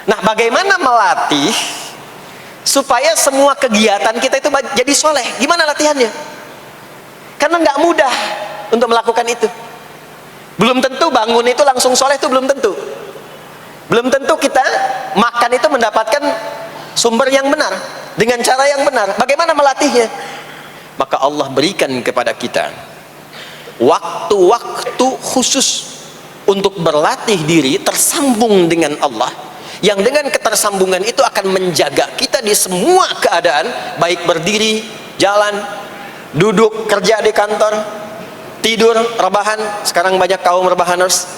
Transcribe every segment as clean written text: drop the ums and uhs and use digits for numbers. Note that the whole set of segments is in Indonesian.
Nah, bagaimana melatih supaya semua kegiatan kita itu jadi soleh? Gimana latihannya? Karena nggak mudah untuk melakukan itu. Belum tentu bangun itu langsung soleh, itu belum tentu. Belum tentu kita makan itu mendapatkan sumber yang benar, dengan cara yang benar. Bagaimana melatihnya? Maka Allah berikan kepada kita waktu-waktu khusus untuk berlatih diri tersambung dengan Allah, yang dengan ketersambungan itu akan menjaga kita di semua keadaan, baik berdiri, jalan, duduk, kerja di kantor, tidur, rebahan. Sekarang banyak kaum rebahaners,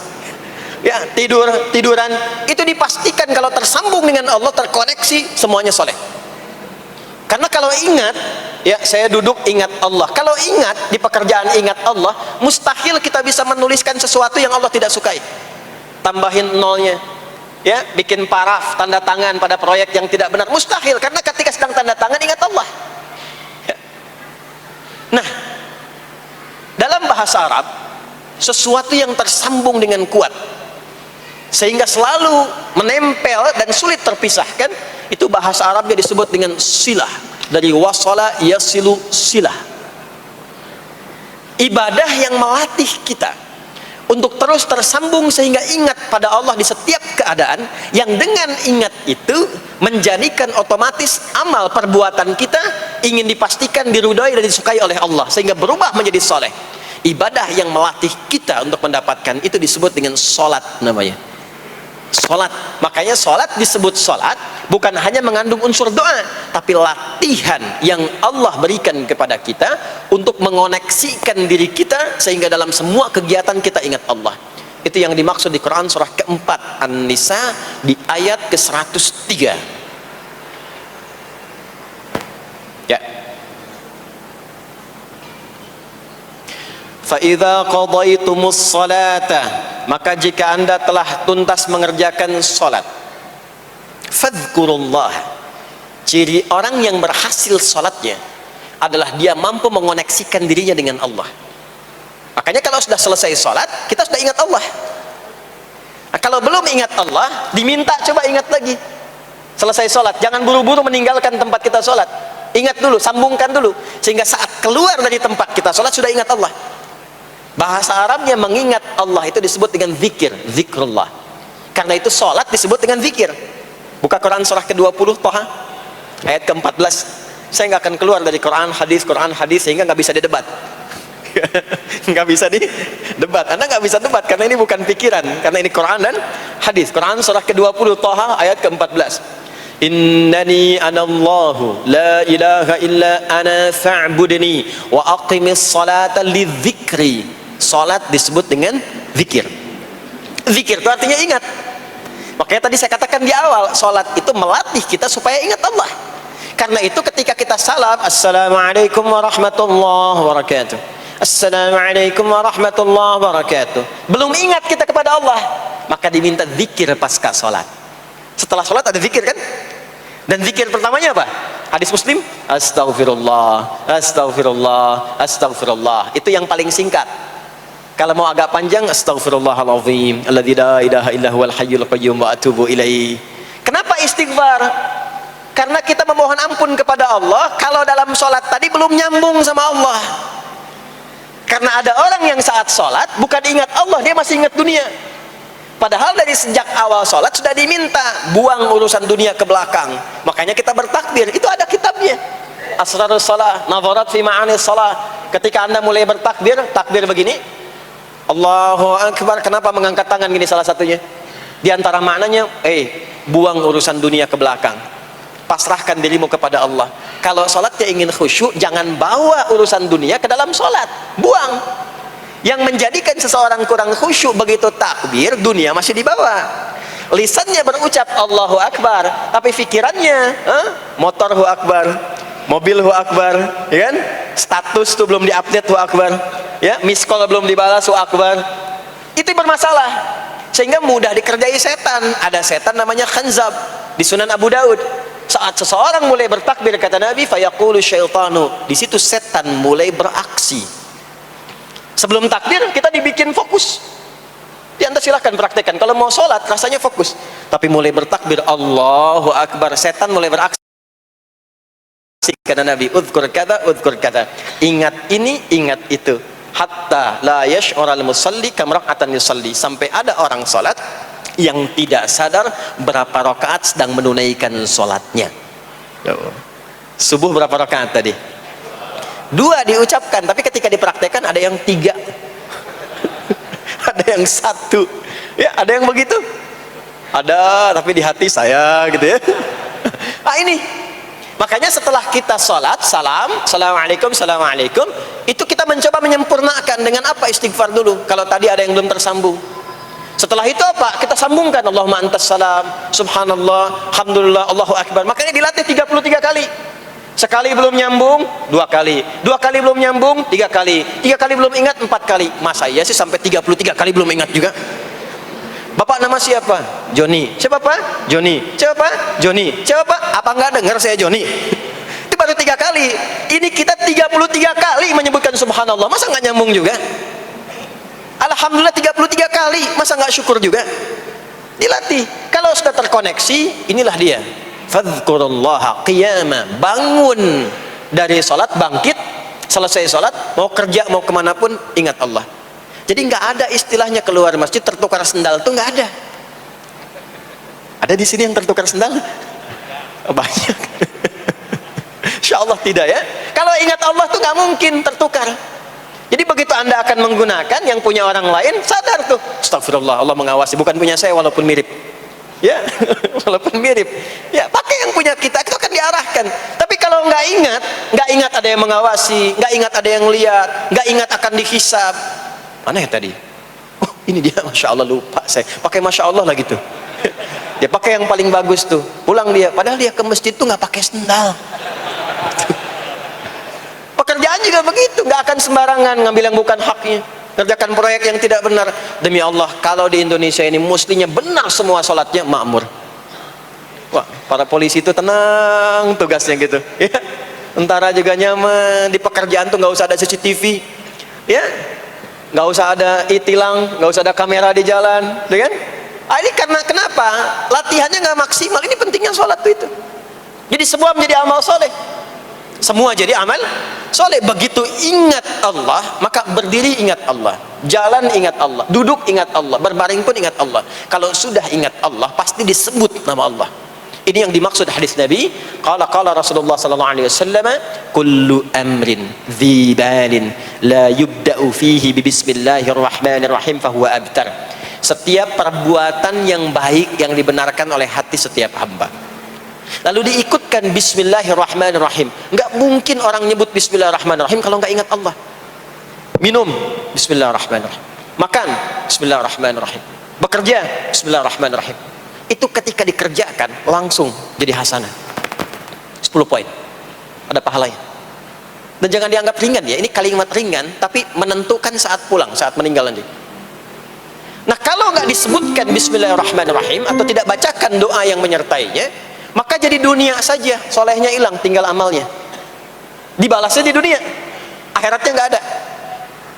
ya, tiduran, itu dipastikan kalau tersambung dengan Allah, terkoneksi, semuanya soleh. Karena kalau ingat, ya, saya duduk ingat Allah. Kalau ingat di pekerjaan ingat Allah, mustahil kita bisa menuliskan sesuatu yang Allah tidak sukai. Tambahin nolnya, ya, bikin paraf, tanda tangan pada proyek yang tidak benar, mustahil. Karena ketika sedang tanda tangan ingat Allah, ya. Nah, dalam bahasa Arab, sesuatu yang tersambung dengan kuat sehingga selalu menempel dan sulit terpisahkan, itu bahasa Arabnya disebut dengan silah. Dari wasala yasilu silah. Ibadah yang melatih kita untuk terus tersambung sehingga ingat pada Allah di setiap keadaan, yang dengan ingat itu menjadikan otomatis amal perbuatan kita ingin dipastikan diridhai dan disukai oleh Allah, sehingga berubah menjadi soleh. Ibadah yang melatih kita untuk mendapatkan itu disebut dengan solat namanya. Solat. Makanya solat disebut solat bukan hanya mengandung unsur doa, tapi latihan yang Allah berikan kepada kita untuk mengoneksikan diri kita sehingga dalam semua kegiatan kita ingat Allah. Itu yang dimaksud di Quran surah keempat An-Nisa di ayat ke-103. Ya. فَإِذَا قَضَيْتُمُ الصَّلَاةَ, maka jika anda telah tuntas mengerjakan salat, fadhkurullah, ciri orang yang berhasil salatnya adalah dia mampu mengoneksikan dirinya dengan Allah. Makanya kalau sudah selesai salat, kita sudah ingat Allah. Nah, kalau belum ingat Allah, diminta coba ingat lagi. Selesai salat, jangan buru-buru meninggalkan tempat kita salat. Ingat dulu, sambungkan dulu, sehingga saat keluar dari tempat kita salat sudah ingat Allah. Bahasa Arabnya mengingat Allah itu disebut dengan zikir, zikrullah. Karena itu sholat disebut dengan zikir. Buka Quran surah ke-20 Toha ayat ke-14. Saya nggak akan keluar dari Quran hadis sehingga nggak bisa didebat. Nggak bisa didebat. Anda nggak bisa debat karena ini bukan pikiran, karena ini Quran dan hadis. Quran surah ke-20 Toha ayat ke-14. Innani anallahu la ilaha illa ana fa'budni wa aqimis salata lidzikri. Salat disebut dengan zikir. Zikir itu artinya ingat. Makanya tadi saya katakan di awal, salat itu melatih kita supaya ingat Allah. Karena itu ketika kita salam, assalamualaikum warahmatullahi wabarakatuh, assalamualaikum warahmatullahi wabarakatuh, belum ingat kita kepada Allah, maka diminta zikir pasca salat. Setelah salat ada zikir kan? Dan zikir pertamanya apa? Hadis Muslim, astaghfirullah, astaghfirullah, astaghfirullah. Itu yang paling singkat. Kalau mau agak panjang, astaghfirullahalazim, alladzi la ilaha illa huwal hayyul qayyum wa atubu ilaih. Kenapa istighfar? Karena kita memohon ampun kepada Allah kalau dalam sholat tadi belum nyambung sama Allah. Karena ada orang yang saat sholat bukan ingat Allah, dia masih ingat dunia. Padahal dari sejak awal sholat sudah diminta buang urusan dunia ke belakang. Makanya kita bertakbir, itu ada kitabnya. Asrarus shalah, nadharat fi ma'anis shalah. Ketika Anda mulai bertakbir, takbir begini, Allahu Akbar. Kenapa mengangkat tangan gini salah satunya? Di antara maknanya, buang urusan dunia ke belakang. Pasrahkan dirimu kepada Allah. Kalau sholatnya ingin khusyuk, jangan bawa urusan dunia ke dalam sholat. Buang. Yang menjadikan seseorang kurang khusyuk begitu takbir, dunia masih dibawa. Lisannya berucap Allahu Akbar, tapi pikirannya motor hu akbar, mobil hu akbar, ya kan? Status tuh belum diupdate hu akbar, ya, miss call belum dibalas hu akbar. Itu bermasalah, sehingga mudah dikerjai setan. Ada setan namanya khanzab di Sunan Abu Daud. Saat seseorang mulai bertakbir, kata Nabi, fayaqulu syaitanu, di situ setan mulai beraksi. Sebelum takbir kita dibikin fokus, ya, Anda silahkan praktekkan. Kalau mau sholat rasanya fokus, tapi mulai bertakbir Allahu Akbar, setan mulai beraksi. Karena Nabi udhkur kata, ingat ini, ingat itu, hatta la yash'ural musalli kam raka'atan yusalli, sampai ada orang sholat yang tidak sadar berapa rakaat sedang menunaikan sholatnya. Subuh berapa rakaat tadi? 2 diucapkan, tapi ketika dipraktekkan ada yang 3, ada yang 1, ya ada yang begitu, ada tapi di hati saya gitu ya. Ini makanya setelah kita sholat, assalamualaikum, assalamualaikum, itu kita mencoba menyempurnakan dengan apa? Istighfar dulu kalau tadi ada yang belum tersambung. Setelah itu apa? Kita sambungkan Allahumma antas salam, subhanallah, alhamdulillah, Allahu akbar. Makanya dilatih 33 kali. Sekali belum nyambung, 2 kali. 2 kali belum nyambung, 3 kali. 3 kali belum ingat, 4 kali. Masa iya sih sampai 33 kali belum ingat juga? Bapak nama siapa? Joni. Siapa Pak? Joni. Siapa? Joni. Siapa Pak? Apa enggak dengar saya Joni? Itu baru 3 kali. Ini kita 33 kali menyebutkan subhanallah. Masa enggak nyambung juga? Alhamdulillah 33 kali. Masa enggak syukur juga? Dilatih. Kalau sudah terkoneksi, inilah dia. Fadhkurullaha qiyama. Bangun dari sholat, bangkit, selesai sholat, mau kerja, mau kemanapun, ingat Allah. Jadi nggak ada istilahnya keluar masjid tertukar sendal, tuh nggak ada. Ada di sini yang tertukar sendal? Banyak. Insya Allah tidak ya. Kalau ingat Allah tuh nggak mungkin tertukar. Jadi begitu Anda akan menggunakan, yang punya orang lain sadar tuh, astagfirullah, Allah mengawasi, bukan punya saya walaupun mirip. Ya, walaupun mirip. Ya, pakai yang punya kita, itu akan diarahkan. Tapi kalau nggak ingat ada yang mengawasi, nggak ingat ada yang lihat, nggak ingat akan dihisab. Mana ya tadi? Oh, ini dia, masya Allah, lupa saya. Pakai masya Allah lah gitu. Dia pakai yang paling bagus tuh. Pulang dia, padahal dia ke masjid tuh nggak pakai sendal. Pekerjaan juga begitu, nggak akan sembarangan ngambil yang bukan haknya. Kerjakan proyek yang tidak benar. Demi Allah, kalau di Indonesia ini muslinya benar semua sholatnya, makmur. Wah, para polisi itu tenang tugasnya gitu. Ya, tentara juga nyaman. Di pekerjaan tuh nggak usah ada CCTV. Ya. Nggak usah ada e-tilang, nggak usah ada kamera di jalan, kan? Ini karena kenapa? Latihannya nggak maksimal. Ini pentingnya sholat itu. Jadi semua menjadi amal soleh. Semua jadi amal soleh. Begitu ingat Allah, maka berdiri ingat Allah, jalan ingat Allah, duduk ingat Allah, berbaring pun ingat Allah. Kalau sudah ingat Allah, pasti disebut nama Allah. Ini yang dimaksud hadis Nabi. Qala Rasulullah sallallahu alaihi wasallam, kullu amrin dhi balin la yubda'u fihi bi bismillahirrahmanirrahim fahuwa abtar. Setiap perbuatan yang baik yang dibenarkan oleh hati setiap hamba, lalu diikutkan bismillahirrahmanirrahim. Enggak mungkin orang nyebut bismillahirrahmanirrahim kalau enggak ingat Allah. Minum, bismillahirrahmanirrahim. Makan, bismillahirrahmanirrahim. Bekerja, bismillahirrahmanirrahim. Itu ketika dikerjakan langsung jadi hasanah 10 poin, ada pahalanya. Dan jangan dianggap ringan ya, ini kalimat ringan tapi menentukan saat pulang, saat meninggal nanti. Nah, kalau nggak disebutkan bismillahirrahmanirrahim atau tidak bacakan doa yang menyertainya, maka jadi dunia saja, solehnya hilang, tinggal amalnya. Dibalasnya di dunia, akhiratnya nggak ada.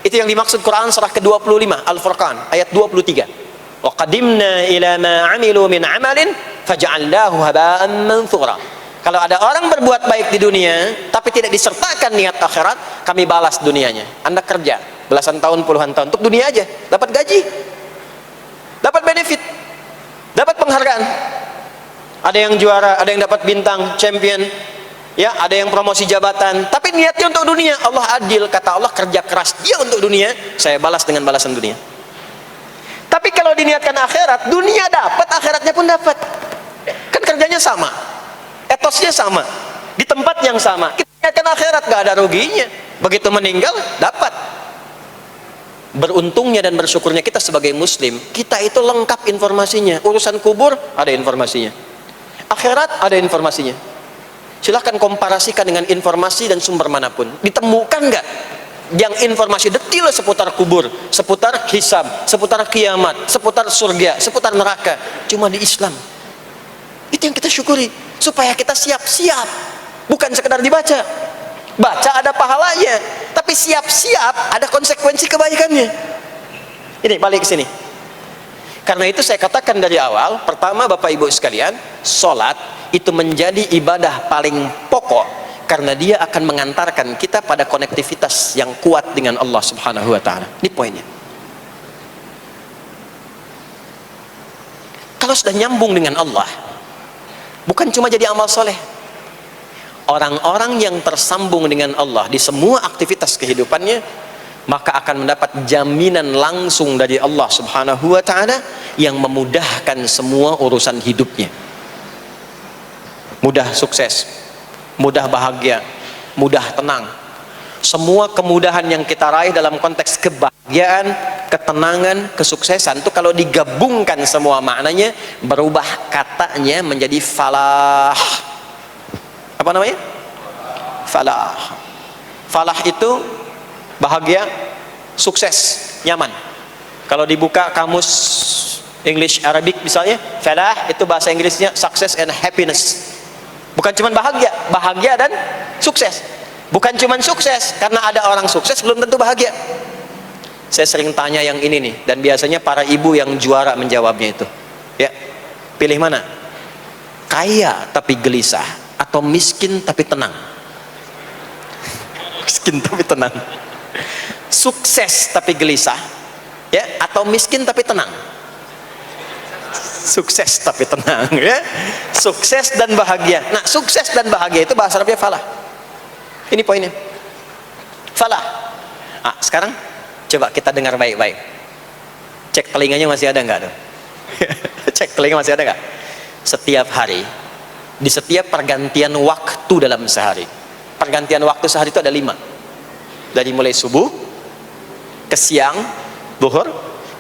Itu yang dimaksud Quran surah ke-25 Al-Furqan ayat 23. Wa qadimna ila ma 'amilu min 'amalin faj'alnahu haba'an manthura. Kalau ada orang berbuat baik di dunia tapi tidak disertakan niat akhirat, kami balas dunianya. Anda kerja belasan tahun, puluhan tahun untuk dunia aja, dapat gaji, dapat benefit, dapat penghargaan. Ada yang juara, ada yang dapat bintang, champion, ya, ada yang promosi jabatan, tapi niatnya untuk dunia. Allah adil, kata Allah, kerja keras dia untuk dunia, saya balas dengan balasan dunia. Tapi kalau diniatkan akhirat, dunia dapat, akhiratnya pun dapat. Kan kerjanya sama, etosnya sama, di tempat yang sama. Kita niatkan akhirat, gak ada ruginya. Begitu meninggal, dapat. Beruntungnya dan bersyukurnya kita sebagai muslim, kita itu lengkap informasinya. Urusan kubur, ada informasinya. Akhirat, ada informasinya. Silahkan komparasikan dengan informasi dan sumber manapun. Ditemukan nggak yang informasi detail seputar kubur, seputar hisab, seputar kiamat, seputar surga, seputar neraka? Cuma di Islam. Itu yang kita syukuri, supaya kita siap-siap, bukan sekedar dibaca. Baca ada pahalanya, tapi siap-siap ada konsekuensi kebaikannya. Ini balik ke sini. Karena itu saya katakan dari awal, pertama Bapak Ibu sekalian, sholat itu menjadi ibadah paling pokok, karena dia akan mengantarkan kita pada konektivitas yang kuat dengan Allah Subhanahu wa Ta'ala. Ini poinnya. Kalau sudah nyambung dengan Allah, bukan cuma jadi amal soleh. Orang-orang yang tersambung dengan Allah di semua aktivitas kehidupannya, maka akan mendapat jaminan langsung dari Allah Subhanahu wa Ta'ala yang memudahkan semua urusan hidupnya. Mudah sukses, mudah bahagia, mudah tenang. Semua kemudahan yang kita raih dalam konteks kebahagiaan, ketenangan, kesuksesan itu kalau digabungkan semua maknanya, berubah katanya menjadi falah. Apa namanya? Falah. Falah itu bahagia, sukses, nyaman. Kalau dibuka kamus English Arabic misalnya, falah itu bahasa Inggrisnya success and happiness. Bukan cuma bahagia, bahagia dan sukses. Bukan cuma sukses, karena ada orang sukses belum tentu bahagia. Saya sering tanya yang ini nih, dan biasanya para ibu yang juara menjawabnya itu. Ya, pilih mana? Kaya tapi gelisah, atau miskin tapi tenang? Miskin tapi tenang. Sukses tapi gelisah, ya, atau miskin tapi tenang? Sukses tapi tenang, ya. Sukses dan bahagia. Nah, sukses dan bahagia itu bahasa Arabnya falah. Ini poinnya, falah. Nah, sekarang coba kita dengar baik-baik. Cek telinganya masih ada nggak tuh? Cek telinga masih ada nggak? Setiap hari, di setiap pergantian waktu dalam sehari, pergantian waktu sehari itu ada 5. Dari mulai subuh ke siang, zuhur,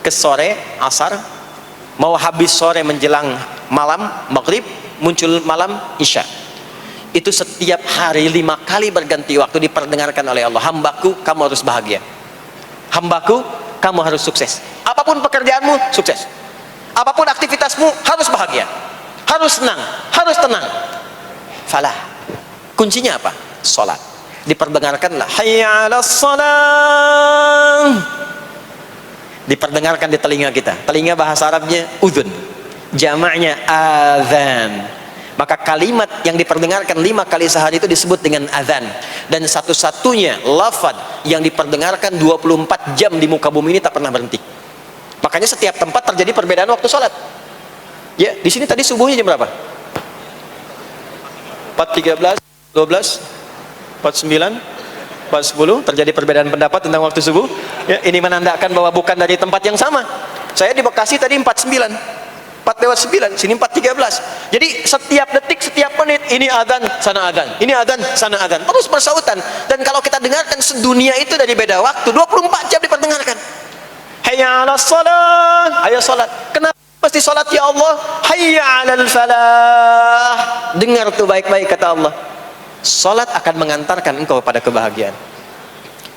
ke sore, asar, mau habis sore menjelang malam, maghrib, muncul malam, isya. Itu setiap hari 5 kali berganti waktu diperdengarkan oleh Allah. Hambaku, kamu harus bahagia. Hambaku, kamu harus sukses. Apapun pekerjaanmu, sukses. Apapun aktivitasmu, harus bahagia, harus senang, harus tenang. Falah. Kuncinya apa? Salat. Diperdengarkanlah hayya 'alas shalah. Diperdengarkan di telinga kita. Telinga bahasa Arabnya udhun, jamaknya adzan. Maka kalimat yang diperdengarkan 5 kali sehari itu disebut dengan adzan. Dan satu-satunya lafaz yang diperdengarkan 24 jam di muka bumi ini tak pernah berhenti. Makanya setiap tempat terjadi perbedaan waktu sholat. Ya, di sini tadi subuhnya jam berapa? 4.13, 12, 49, 4.10, terjadi perbedaan pendapat tentang waktu subuh. Ya, ini menandakan bahwa bukan dari tempat yang sama. Saya di Bekasi tadi 49. 4:09, sini 4:13. Jadi setiap detik, setiap menit, ini adzan, sana adzan, ini adzan, sana adzan, terus bersautan. Dan kalau kita dengarkan sedunia itu dari beda waktu, 24 jam diperdengarkan. Hayya 'alas shalah, ayo salat. Kenapa pasti salat ya Allah? Hayya 'alal falah. Dengar tuh baik-baik kata Allah. Salat akan mengantarkan engkau pada kebahagiaan.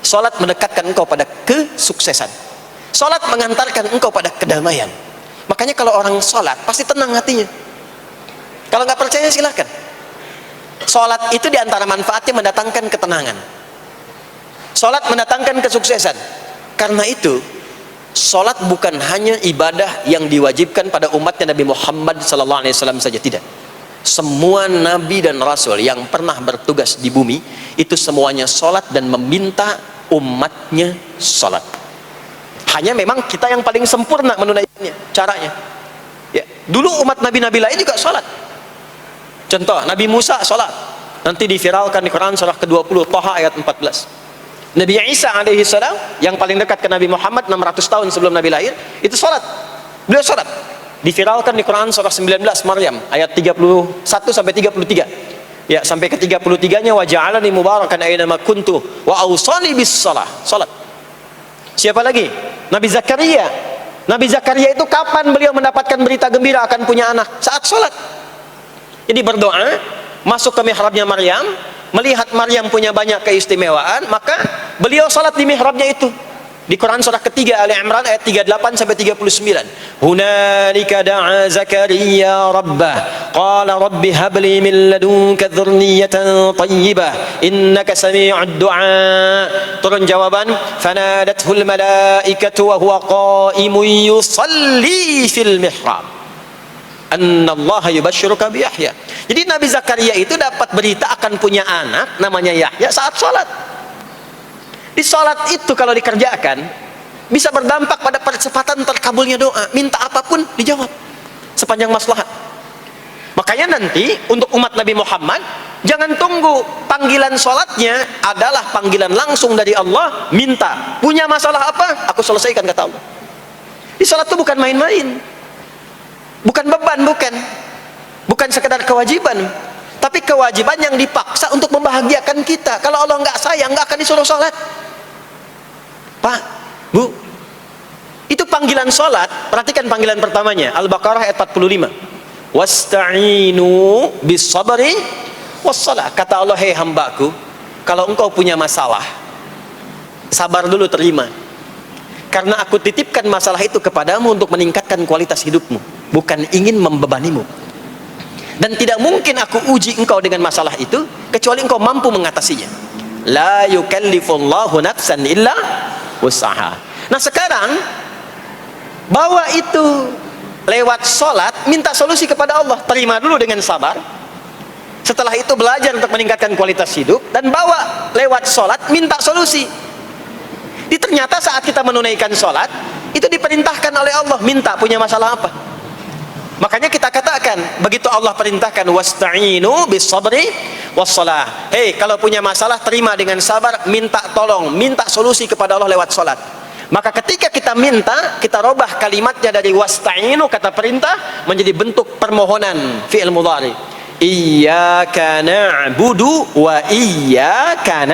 Salat mendekatkan engkau pada kesuksesan. Salat mengantarkan engkau pada kedamaian. Makanya kalau orang sholat pasti tenang hatinya. Kalau nggak percaya silakan. Sholat itu diantara manfaatnya mendatangkan ketenangan. Sholat mendatangkan kesuksesan. Karena itu sholat bukan hanya ibadah yang diwajibkan pada umatnya Nabi Muhammad SAW saja, tidak. Semua nabi dan rasul yang pernah bertugas di bumi itu semuanya sholat dan meminta umatnya sholat. Hanya memang kita yang paling sempurna menunaikannya, caranya. Ya, dulu umat nabi-nabi lain juga sholat. Contoh, Nabi Musa sholat. Nanti diviralkan di Quran surah ke-20 Thaha ayat 14. Nabi Isa alaihi salam yang paling dekat ke Nabi Muhammad 600 tahun sebelum Nabi lahir, itu sholat. Beliau sholat. Diviralkan di Quran surah 19 Maryam ayat 31 sampai 33. Ya, sampai ke 33-nya wa ja'alani mubarakan aina ma kuntu wa awsani bis shalah. Salat. Siapa lagi? Nabi Zakaria. Nabi Zakaria itu kapan beliau mendapatkan berita gembira akan punya anak? Saat sholat. Jadi berdoa, masuk ke mihrabnya Maryam, melihat Maryam punya banyak keistimewaan, maka beliau sholat di mihrabnya itu. Di Quran surah ketiga Ali Imran ayat 38 sampai 39. Hunalika da'a Zakaria rabbah qala rabbi habli min ladunka dzurriyyatan thayyibah innaka sami'ud du'a. Turun jawaban, fanadathul malaikatu wa huwa qa'imun yusalli fil mihrab annallaha yubashshiruka bi Yahya. Jadi Nabi Zakaria itu dapat berita akan punya anak namanya Yahya saat sholat. Di sholat itu kalau dikerjakan bisa berdampak pada percepatan terkabulnya doa. Minta apapun dijawab sepanjang maslahat. Makanya nanti untuk umat Nabi Muhammad, jangan tunggu panggilan sholatnya adalah panggilan langsung dari Allah. Minta, punya masalah apa? Aku selesaikan, kata Allah. Di sholat itu bukan main-main, bukan beban, bukan sekedar kewajiban, tapi kewajiban yang dipaksa untuk membahagiakan kita. Kalau Allah nggak sayang, nggak akan disuruh sholat. Pak, Bu, itu panggilan sholat. Perhatikan panggilan pertamanya, Al-Baqarah ayat 45. Wasta'inu bis sabri wassalah. Kata Allah, hei hambaku, kalau engkau punya masalah, sabar dulu, terima. Karena aku titipkan masalah itu kepadamu untuk meningkatkan kualitas hidupmu, bukan ingin membebanimu. Dan tidak mungkin aku uji engkau dengan masalah itu kecuali engkau mampu mengatasinya. La yukallifullahu nafsan illa usaha. Nah sekarang bawa itu lewat sholat, minta solusi kepada Allah, terima dulu dengan sabar. Setelah itu belajar untuk meningkatkan kualitas hidup, dan bawa lewat sholat, minta solusi. Jadi ternyata saat kita menunaikan sholat itu diperintahkan oleh Allah, minta punya masalah apa. Makanya kita katakan, begitu Allah perintahkan wasta'inu bis sabri wassalah, hei kalau punya masalah terima dengan sabar, minta tolong, minta solusi kepada Allah lewat salat. Maka ketika kita minta, kita robah kalimatnya dari wasta'inu, kata perintah, menjadi bentuk permohonan, fi'il mudhari. Iyyaka na'budu wa iyyaka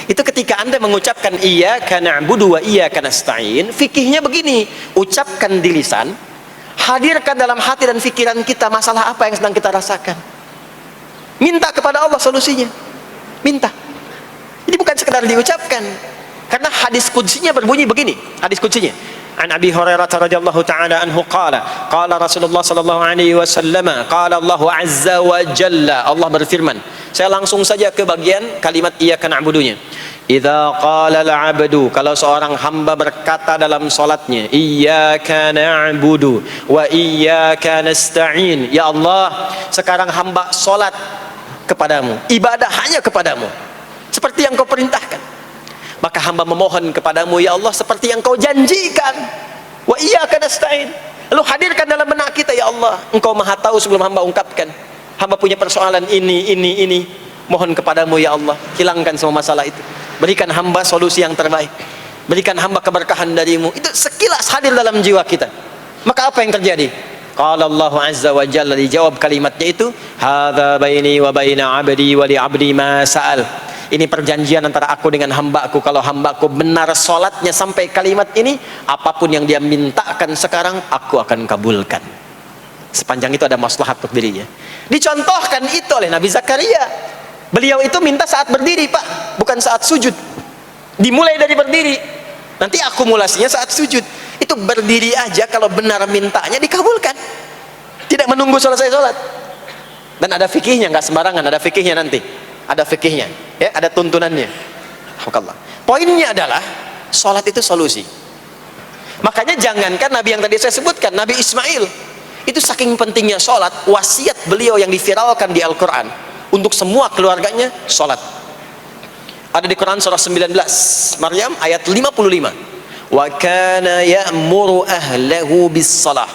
itu ketika Anda mengucapkan iyyaka na'budu wa iyyaka nasta'in, fikihnya begini, ucapkan di lisan, hadirkan dalam hati dan pikiran kita masalah apa yang sedang kita rasakan. Minta kepada Allah solusinya. Minta. Jadi bukan sekedar diucapkan. Karena hadis qudsinya berbunyi begini. Hadis qudsinya. An Abi Hurairah radhiyallahu ta'ala anhu qala, qala Rasulullah sallallahu alaihi wasallam, qala Allah azza wa jalla, Allah berfirman. Saya langsung saja ke bagian kalimat iyyaka na'budunya. Idza qala al-'abdu, kalau seorang hamba berkata dalam salatnya, iyyaka na'budu wa iyyaka nasta'in, ya Allah, sekarang hamba salat kepadamu, ibadah hanya kepadamu, seperti yang kau perintahkan. Maka hamba memohon kepadamu, ya Allah, seperti yang kau janjikan. Wa iyyaka nasta'in. Lalu hadirkan dalam benak kita, ya Allah, engkau maha tahu sebelum hamba ungkapkan. Hamba punya persoalan ini. Mohon kepadamu, ya Allah, hilangkan semua masalah itu. Berikan hamba solusi yang terbaik. Berikan hamba keberkahan darimu. Itu sekilas hadir dalam jiwa kita. Maka apa yang terjadi? Qala Allah azza wa jalla, dijawab kalimatnya itu, hadza baini wa baina 'abdi wa li 'abdi ma sa'al. Ini perjanjian antara aku dengan hambaku. Kalau hambaku benar sholatnya sampai kalimat ini, apapun yang dia mintakan sekarang, aku akan kabulkan. Sepanjang itu ada maslahat untuk dirinya. Dicontohkan itu oleh Nabi Zakaria. Beliau itu minta saat berdiri, Pak, bukan saat sujud. Dimulai dari berdiri, nanti akumulasinya saat sujud. Itu berdiri aja kalau benar mintanya dikabulkan. Tidak menunggu selesai sholat. Dan ada fikihnya, nggak sembarangan, ada fikihnya nanti. Ada fikihnya, ya, ada tuntunannya. Poinnya adalah sholat itu solusi. Makanya jangankan Nabi yang tadi saya sebutkan, Nabi Ismail itu saking pentingnya sholat, wasiat beliau yang diviralkan di Al-Quran untuk semua keluarganya, sholat. Ada di Quran surah 19 Maryam ayat 55. Wa kana ya'muru ahlahu bis shalah.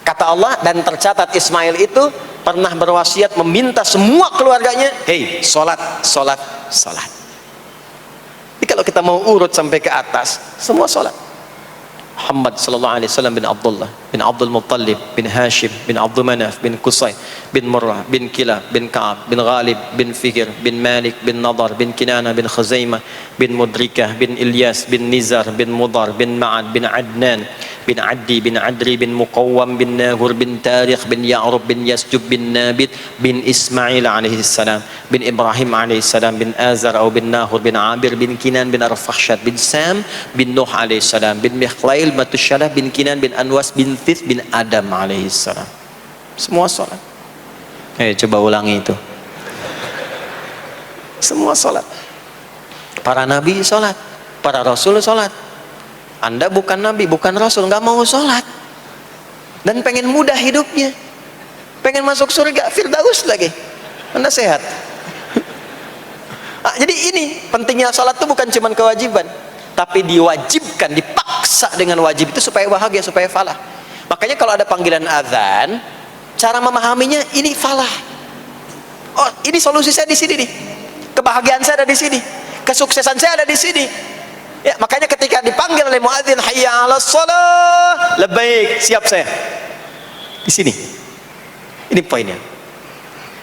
Kata Allah, dan tercatat Ismail itu pernah berwasiat meminta semua keluarganya, hei, sholat. Jadi kalau kita mau urut sampai ke atas, semua sholat. Muhammad sallallahu alaihi wasallam bin Abdullah bin Abdul Muttalib bin Hashim bin Abdul Manaf bin Qusay bin Murrah bin Kilab bin Ka'ab bin Ghalib bin Fikir bin Malik bin Nadar bin Kinana bin Khuzaimah bin Mudrikah bin Ilyas bin Nizar bin Mudar bin Ma'ad bin Adnan bin Adi bin Adri bin Muqawwam bin Nahur bin Tarikh bin Ya'rub bin Yasjub bin Nabit bin Ismail alaihi salam bin Ibrahim alaihi salam bin Azar atau bin Nahur bin Abir bin Kinan bin Arfakhshad bin Sam bin Nuh alaihi salam bin Mikhlail Matusyalah bin Kinan bin Anwas bin Thith bin Adam alaihi salam. Semua salat. Coba ulangi itu. Semua salat. Para nabi salat, para rasul salat. Anda bukan nabi, bukan rasul, nggak mau sholat dan pengen mudah hidupnya, pengen masuk surga Firdaus lagi, Anda sehat. Jadi ini pentingnya sholat itu bukan cuma kewajiban, tapi diwajibkan, dipaksa dengan wajib itu supaya bahagia, supaya falah. Makanya kalau ada panggilan azan, cara memahaminya ini falah. Oh, ini solusi saya di sini nih, kebahagiaan saya ada di sini, kesuksesan saya ada di sini. Ya, makanya ketika dipanggil oleh muadzin hayya 'alas shalah, labbaik, siap saya. Di sini. Ini poinnya.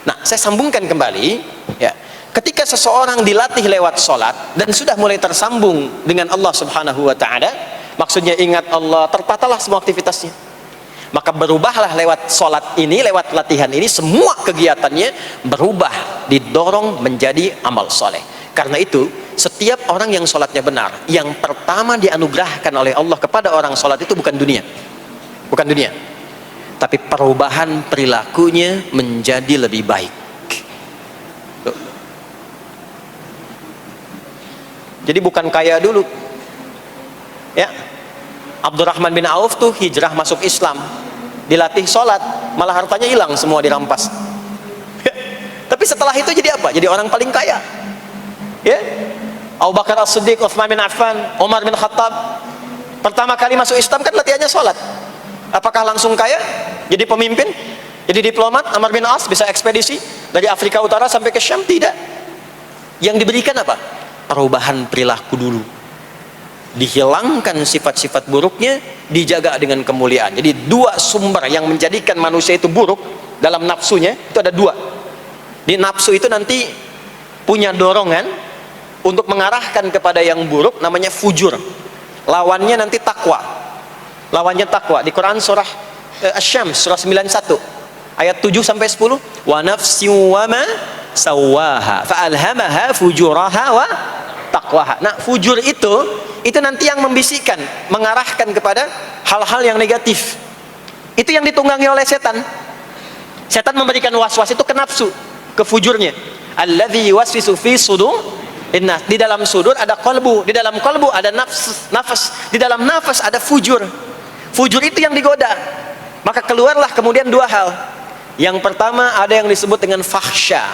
Nah, saya sambungkan kembali, ya. Ketika seseorang dilatih lewat salat dan sudah mulai tersambung dengan Allah Subhanahu wa taala, maksudnya ingat Allah, tertatalah semua aktivitasnya. Maka berubahlah lewat salat ini, lewat latihan ini, semua kegiatannya berubah, didorong menjadi amal soleh. Karena itu, setiap orang yang sholatnya benar, yang pertama dianugerahkan oleh Allah kepada orang sholat itu bukan dunia, bukan dunia, tapi perubahan perilakunya menjadi lebih baik. Jadi bukan kaya dulu, ya. Abdurrahman bin Auf tuh hijrah masuk Islam, dilatih sholat, malah hartanya hilang semua, dirampas. Tapi setelah itu jadi apa? Jadi orang paling kaya. Ya, Abu Bakar As-Siddiq, Utsman bin Affan, Umar bin Khattab, pertama kali masuk Islam kan latihannya sholat. Apakah langsung kaya? Jadi pemimpin? Jadi diplomat? Amr bin As bisa ekspedisi dari Afrika Utara sampai ke Syam? Tidak. Yang diberikan apa? Perubahan perilaku dulu. Dihilangkan sifat-sifat buruknya, dijaga dengan kemuliaan. Jadi dua sumber yang menjadikan manusia itu buruk dalam nafsunya, itu ada dua. Di nafsu itu nanti punya dorongan untuk mengarahkan kepada yang buruk, namanya fujur. Lawannya nanti takwa. Lawannya takwa. Di Quran surah Asy-Syams surah 91 ayat 7 sampai 10, wa nafsin wa ma sawwaha fa alhamaha fujuraha wa taqwaha. Nah, fujur itu nanti yang membisikkan, mengarahkan kepada hal-hal yang negatif. Itu yang ditunggangi oleh setan. Setan memberikan was-was itu ke nafsu, ke fujurnya. Alladzi yuwaswisu fi sudur innas. Di dalam sudur ada qalbu, di dalam qalbu ada nafas, di dalam nafas ada fujur. Fujur itu yang digoda. Maka keluarlah kemudian dua hal. Yang pertama ada yang disebut dengan fahsya.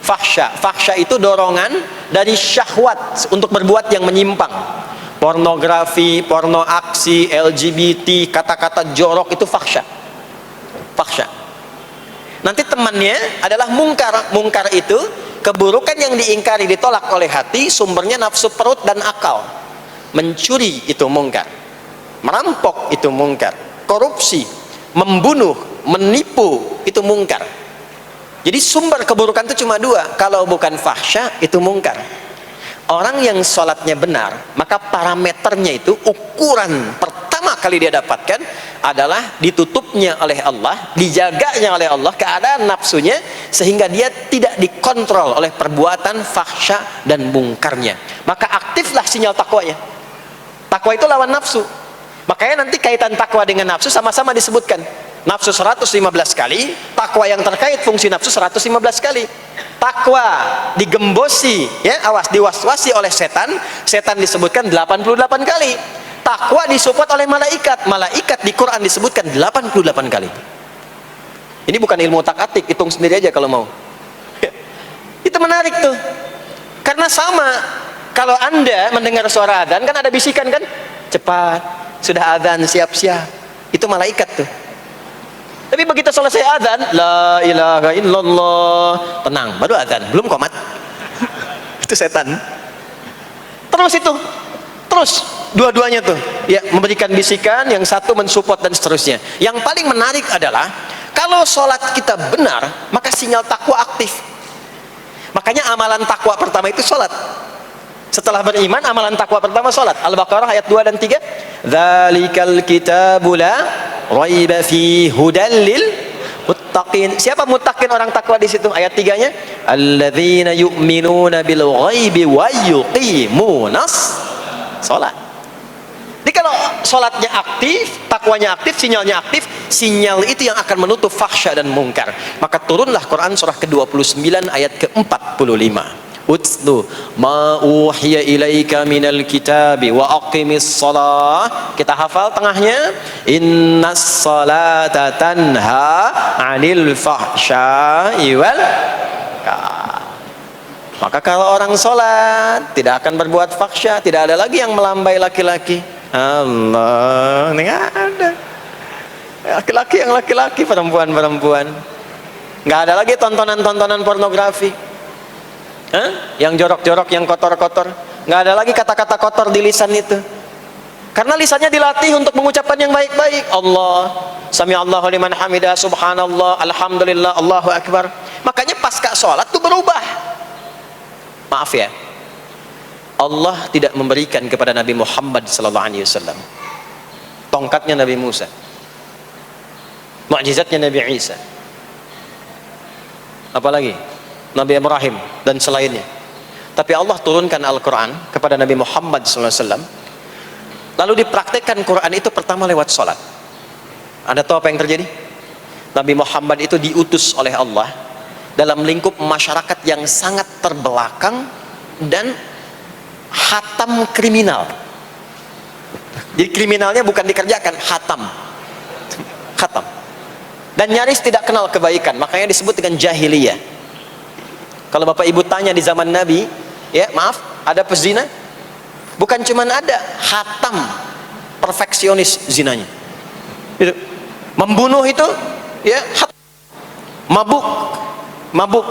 Fahsya itu dorongan dari syahwat untuk berbuat yang menyimpang. Pornografi, porno aksi, LGBT, kata-kata jorok itu fahsya. Nanti temannya adalah mungkar. Mungkar itu keburukan yang diingkari, ditolak oleh hati, sumbernya nafsu perut dan akal. Mencuri itu mungkar, merampok itu mungkar, korupsi, membunuh, menipu itu mungkar. Jadi sumber keburukan itu cuma dua. Kalau bukan fahsya itu mungkar. Orang yang sholatnya benar, maka parameternya itu, ukuran pertama kali dia dapatkan adalah ditutupnya oleh Allah, dijaganya oleh Allah keadaan nafsunya, sehingga dia tidak dikontrol oleh perbuatan fahsya dan mungkarnya. Maka aktiflah sinyal takwanya. Takwa itu lawan nafsu. Makanya nanti kaitan takwa dengan nafsu sama-sama disebutkan. Nafsu 115 kali, takwa yang terkait fungsi nafsu 115 kali. Takwa digembosi, ya, awas, diwaswasi oleh setan, setan disebutkan 88 kali. Takwa disupport oleh malaikat, malaikat di Quran disebutkan 88 kali. Ini bukan ilmu tak-atik, hitung sendiri aja kalau mau. Itu menarik tuh. Karena sama, kalau Anda mendengar suara adzan kan ada bisikan kan? Cepat, sudah adzan, siap-siap. Itu malaikat tuh. Tapi begitu selesai adzan, la ilaha illallah, tenang, baru adzan, belum qomat. Itu setan. Terus dua-duanya tuh, ya, memberikan bisikan, yang satu mensupport dan seterusnya. Yang paling menarik adalah kalau sholat kita benar, maka sinyal takwa aktif. Makanya amalan takwa pertama itu sholat. Setelah beriman, amalan takwa pertama salat. Al-Baqarah ayat 2 dan 3. Dzalikal kitabu la raiba fi hudal lil muttaqin. Siapa muttaqin, orang takwa di situ? Ayat 3-nya, alladzina yu'minuna bil ghaibi wa yuqimunas salat. Jadi kalau salatnya aktif, takwanya aktif, sinyalnya aktif, sinyal itu yang akan menutup fahsya dan mungkar. Maka turunlah Quran surah ke-29 ayat ke-45. Utlu ma uhiya ilaika minal kitabi wa aqimis shalah. Kita hafal tengahnya, innas salata tanha 'anil fahsya'i wal munkar. Maka kalau orang sholat tidak akan berbuat fahsya, tidak ada lagi yang melambai laki-laki. Allah, nggak ada laki-laki yang laki-laki, perempuan-perempuan. Nggak ada lagi tontonan-tontonan pornografi. Yang jorok-jorok, yang kotor-kotor. Nggak ada lagi kata-kata kotor di lisan itu, karena lisannya dilatih untuk mengucapkan yang baik-baik. Allah, sami'allahu liman hamidah, subhanallah, alhamdulillah, Allahu akbar. Makanya pasca sholat itu berubah. Maaf ya, Allah tidak memberikan kepada Nabi Muhammad SAW tongkatnya Nabi Musa, mukjizatnya Nabi Isa, apalagi Nabi Ibrahim dan selainnya. Tapi Allah turunkan Al-Quran kepada Nabi Muhammad SAW, lalu dipraktekkan Quran itu pertama lewat sholat. Anda tahu apa yang terjadi? Nabi Muhammad itu diutus oleh Allah dalam lingkup masyarakat yang sangat terbelakang dan hatam kriminal. Jadi kriminalnya bukan dikerjakan, hatam. Dan nyaris tidak kenal kebaikan, makanya disebut dengan jahiliyah. Kalau Bapak Ibu tanya di zaman Nabi, ya maaf, ada pezina? Bukan cuman ada, hatam, perfeksionis zinanya. Itu. Membunuh itu, ya, mabuk,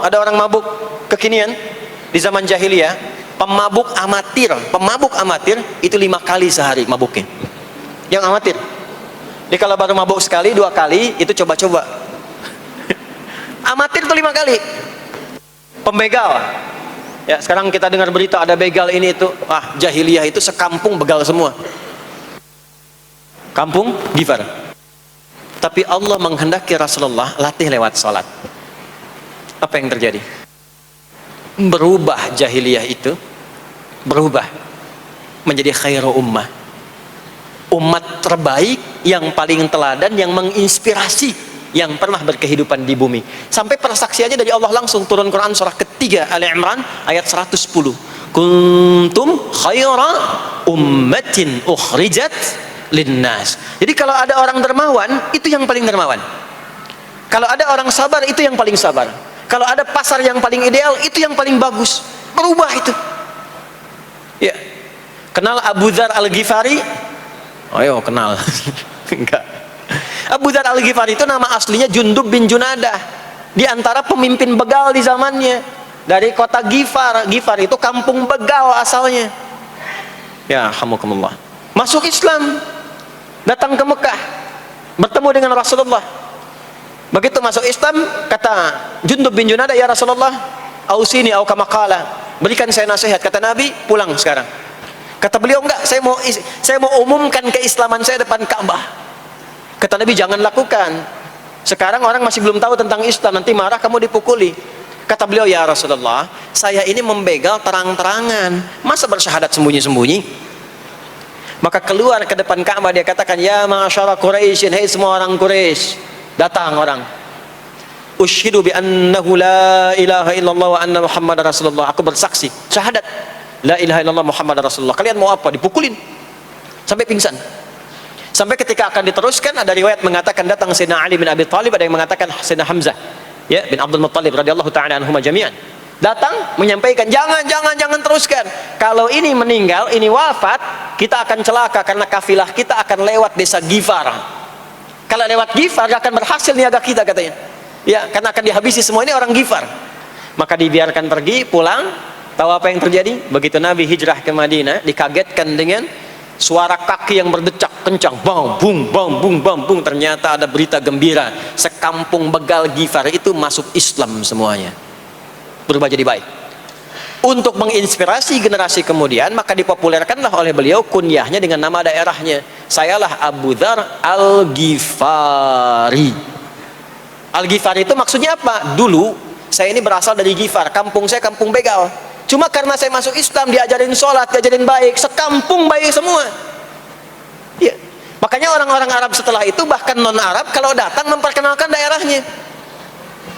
ada orang mabuk kekinian di zaman jahiliyah, pemabuk amatir itu 5 kali sehari mabuknya. Yang amatir. Jadi kalau baru mabuk sekali, 2 kali, itu coba-coba. Amatir itu 5 kali. Pembegal, ya sekarang kita dengar berita ada begal ini itu, jahiliyah itu sekampung begal semua, kampung Gifar. Tapi Allah menghendaki Rasulullah latih lewat salat. Apa yang terjadi? Berubah jahiliyah itu, berubah menjadi khairu ummah, umat terbaik yang paling teladan, yang menginspirasi, yang pernah berkehidupan di bumi. Sampai persaksiannya dari Allah langsung, turun Quran surah ketiga Ali Imran ayat 110. Kuntum khaira ummatin ukhrijat linnas. Jadi kalau ada orang dermawan, itu yang paling dermawan. Kalau ada orang sabar, itu yang paling sabar. Kalau ada pasar yang paling ideal, itu yang paling bagus. Berubah itu. Ya. Kenal Abu Dzar Al-Ghifari? Ayo kenal. Enggak. Abu Dzar Al-Ghifari itu nama aslinya Jundub bin Junadah, di antara pemimpin begal di zamannya, dari kota Gifar. Gifar itu kampung begal asalnya. Ya, alhamdulillah. Masuk Islam, datang ke Mekah, bertemu dengan Rasulullah. Begitu masuk Islam, kata Jundub bin Junadah, ya Rasulullah, ausini au kama qala, berikan saya nasihat. Kata Nabi, pulang sekarang. Kata beliau, enggak, saya mau umumkan keislaman saya depan Ka'bah. Kata Nabi, jangan lakukan. Sekarang orang masih belum tahu tentang Islam, nanti marah kamu dipukuli. Kata beliau, ya Rasulullah, saya ini membegal terang-terangan, masa bersyahadat sembunyi-sembunyi? Maka keluar ke depan Ka'bah, dia katakan, ya ma'asyara Quraisyin, hei semua orang Quraisy. Datang orang, ushidu bi annahu la ilaha illallah wa anna Muhammad Rasulullah. Aku bersaksi, syahadat la ilaha illallah Muhammad Rasulullah. Kalian mau apa? Dipukulin sampai pingsan. Sampai ketika akan diteruskan, ada riwayat mengatakan datang Sayyidina Ali bin Abi Thalib, ada yang mengatakan Sayyidina Hamzah, ya, bin Abdul Muttalib radhiyallahu ta'ala anhuma jami'an. Datang menyampaikan, jangan teruskan. Kalau ini meninggal, ini wafat, kita akan celaka karena kafilah kita akan lewat desa Gifar. Kalau lewat Gifar akan berhasil niaga kita, katanya. Ya, karena akan dihabisi semua ini orang Gifar. Maka dibiarkan pergi, pulang. Tahu apa yang terjadi? Begitu Nabi hijrah ke Madinah, dikagetkan dengan suara kaki yang berdecak kencang, bang bung. Ternyata ada berita gembira, sekampung begal Gifar itu masuk Islam semuanya, berubah jadi baik. Untuk menginspirasi generasi kemudian, maka dipopulerkanlah oleh beliau kunyahnya dengan nama daerahnya. Sayalah Abu Dzar Al-Ghifari. Al-Ghifari itu maksudnya apa? Dulu saya ini berasal dari Ghifar, kampung saya kampung begal. Cuma karena saya masuk Islam, diajarin sholat, diajarin baik, sekampung baik semua. Ya. Makanya orang-orang Arab setelah itu, bahkan non-Arab, kalau datang memperkenalkan daerahnya.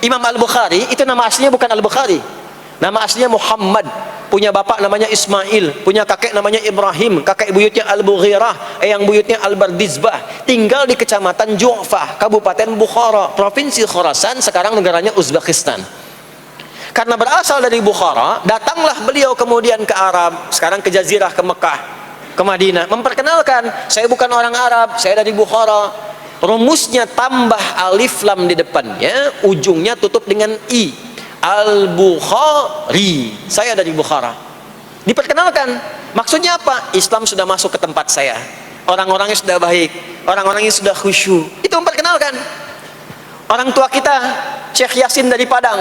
Imam Al-Bukhari, itu nama aslinya bukan Al-Bukhari. Nama aslinya Muhammad, punya bapak namanya Ismail, punya kakek namanya Ibrahim, kakek buyutnya Al-Bughirah, yang buyutnya Al-Bardizbah, tinggal di kecamatan Ju'fah, Kabupaten Bukhara, Provinsi Khorasan, sekarang negaranya Uzbekistan. Karena berasal dari Bukhara, datanglah beliau kemudian ke Arab, sekarang ke Jazirah, ke Mekah, ke Madinah, memperkenalkan, saya bukan orang Arab, saya dari Bukhara. Rumusnya tambah alif lam di depannya, ujungnya tutup dengan i. Al-Bukhari, saya dari Bukhara. Diperkenalkan, maksudnya apa? Islam sudah masuk ke tempat saya, orang-orangnya sudah baik, orang-orangnya sudah khusyuk. Itu memperkenalkan. Orang tua kita Syekh Yasin dari Padang,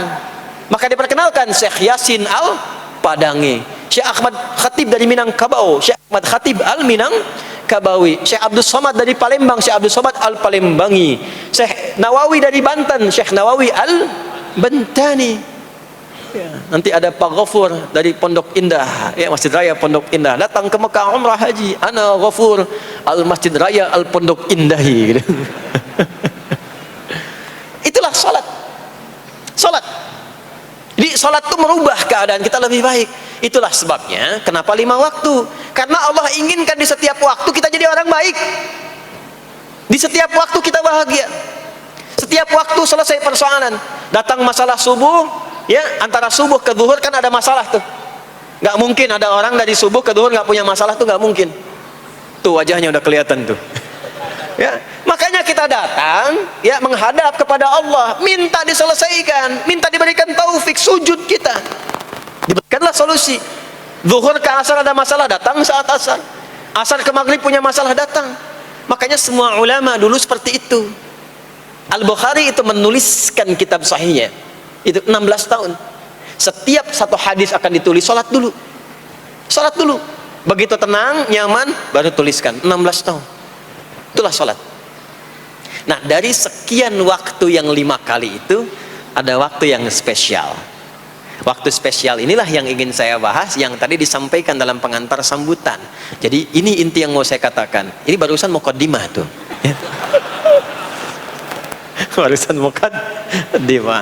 maka diperkenalkan Syekh Yasin Al-Padangi. Syekh Ahmad Khatib dari Minangkabau, Syekh Ahmad Khatib Al-Minangkabawi. Syekh Abdul Somad dari Palembang, Syekh Abdul Somad Al-Palembangi. Syekh Nawawi dari Banten, Syekh Nawawi Al-Bantani. Ya, nanti ada Pak Ghafur dari Pondok Indah, ya, Masjid Raya Pondok Indah, datang ke Mekah umrah haji, ana Ghafur al Masjid Raya al Pondok Indahi gitu. Itulah salat. Salat. Jadi salat itu merubah keadaan kita lebih baik. Itulah sebabnya kenapa 5 waktu. Karena Allah inginkan di setiap waktu kita jadi orang baik. Di setiap waktu kita bahagia. Setiap waktu selesai persoalan. Datang masalah subuh, ya, antara subuh ke zuhur kan ada masalah tuh. Nggak mungkin ada orang dari subuh ke zuhur nggak punya masalah tuh, nggak mungkin. Tuh wajahnya udah kelihatan tuh. Ya, makanya kita datang, ya, menghadap kepada Allah, minta diselesaikan, minta diberikan taufik, sujud kita. Diberikanlah solusi. Zuhur ke asar ada masalah, datang saat asar. Asar ke maghrib punya masalah, datang. Makanya semua ulama dulu seperti itu. Al-Bukhari itu menuliskan kitab sahihnya itu 16 tahun. Setiap satu hadis akan ditulis, salat dulu. Salat dulu. Begitu tenang, nyaman, baru tuliskan. 16 tahun. Itulah salat. Nah, dari sekian waktu yang 5 kali itu, ada waktu yang spesial. Waktu spesial inilah yang ingin saya bahas, yang tadi disampaikan dalam pengantar sambutan. Jadi ini inti yang mau saya katakan. Ini barusan muqaddimah tuh. Barusan muqaddimah.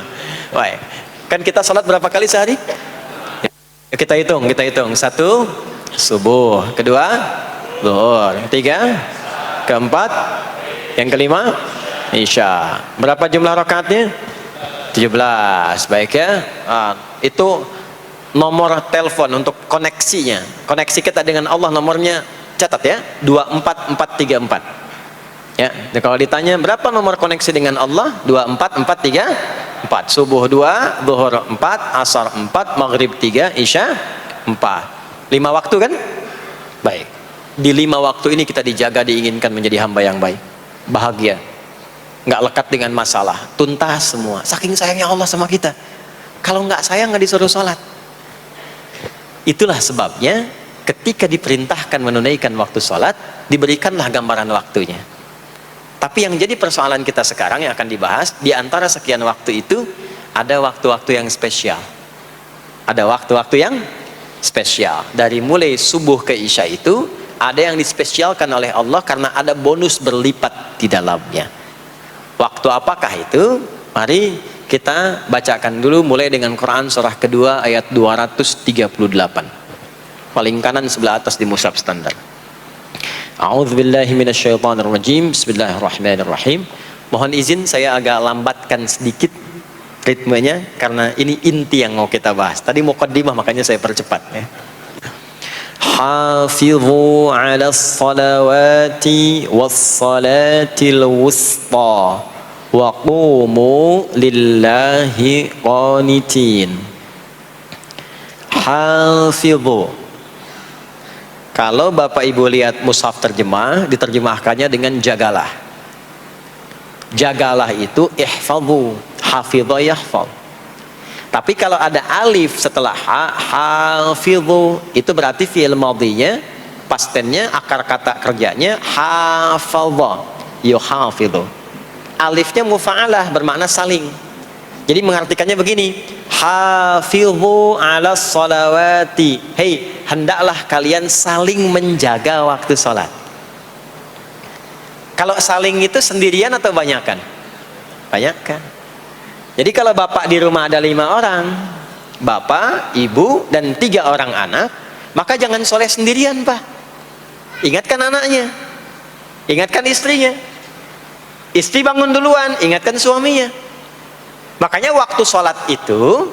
Baik. Kan kita salat berapa kali sehari? Ya, kita hitung. 1, subuh. 2, zuhur. 3, keempat, yang kelima, isya. Berapa jumlah rakaatnya? 17. Baik ya. Itu nomor telepon untuk koneksinya. Koneksi kita dengan Allah nomornya, catat ya, 24434. Ya, kalau ditanya berapa nomor koneksi dengan Allah? 24434. Subuh 2, zuhur 4, asar 4, maghrib 3, isya 4. 5 waktu kan? Baik. Di 5 waktu ini kita dijaga, diinginkan menjadi hamba yang baik, bahagia, nggak lekat dengan masalah, tuntas semua. Saking sayangnya Allah sama kita. Kalau nggak sayang nggak disuruh sholat. Itulah sebabnya ketika diperintahkan menunaikan waktu sholat, diberikanlah gambaran waktunya. Tapi yang jadi persoalan kita sekarang yang akan dibahas, di antara sekian waktu itu ada waktu-waktu yang spesial. Ada waktu-waktu yang spesial. Dari mulai subuh ke isya itu ada yang dispesialkan oleh Allah karena ada bonus berlipat di dalamnya. Waktu apakah itu? Mari kita bacakan dulu mulai dengan Quran surah kedua ayat 238. Paling kanan sebelah atas di mushaf standar. A'udzubillahi minasyaitonirrajim. Bismillahirrahmanirrahim. Mohon izin saya agak lambatkan sedikit ritmenya karena ini inti yang mau kita bahas. Tadi muqaddimah makanya saya percepat ya. Hafidhu 'alas salawati was salatil wusta wa qumu lillahi qanitin. Hafidhu. Kalau Bapak Ibu lihat mushaf terjemah, diterjemahkannya dengan jagalah. Jagalah itu ihfadhu, hafidha yahfadh. Tapi kalau ada alif setelah hafidhu, itu berarti fi'il madhinya, past tense-nya, akar kata kerjanya hafadha, yuhafidhu. Alifnya mufa'alah, bermakna saling. Jadi mengartikannya begini, hafidhu ala salawati, hei, hendaklah kalian saling menjaga waktu sholat. Kalau saling itu sendirian atau banyakan? Banyakan. Jadi kalau bapak di rumah ada 5 orang, bapak, ibu, dan 3 orang anak, maka jangan soleh sendirian, Pak. Ingatkan anaknya, ingatkan istrinya. Istri bangun duluan, ingatkan suaminya. Makanya waktu sholat itu,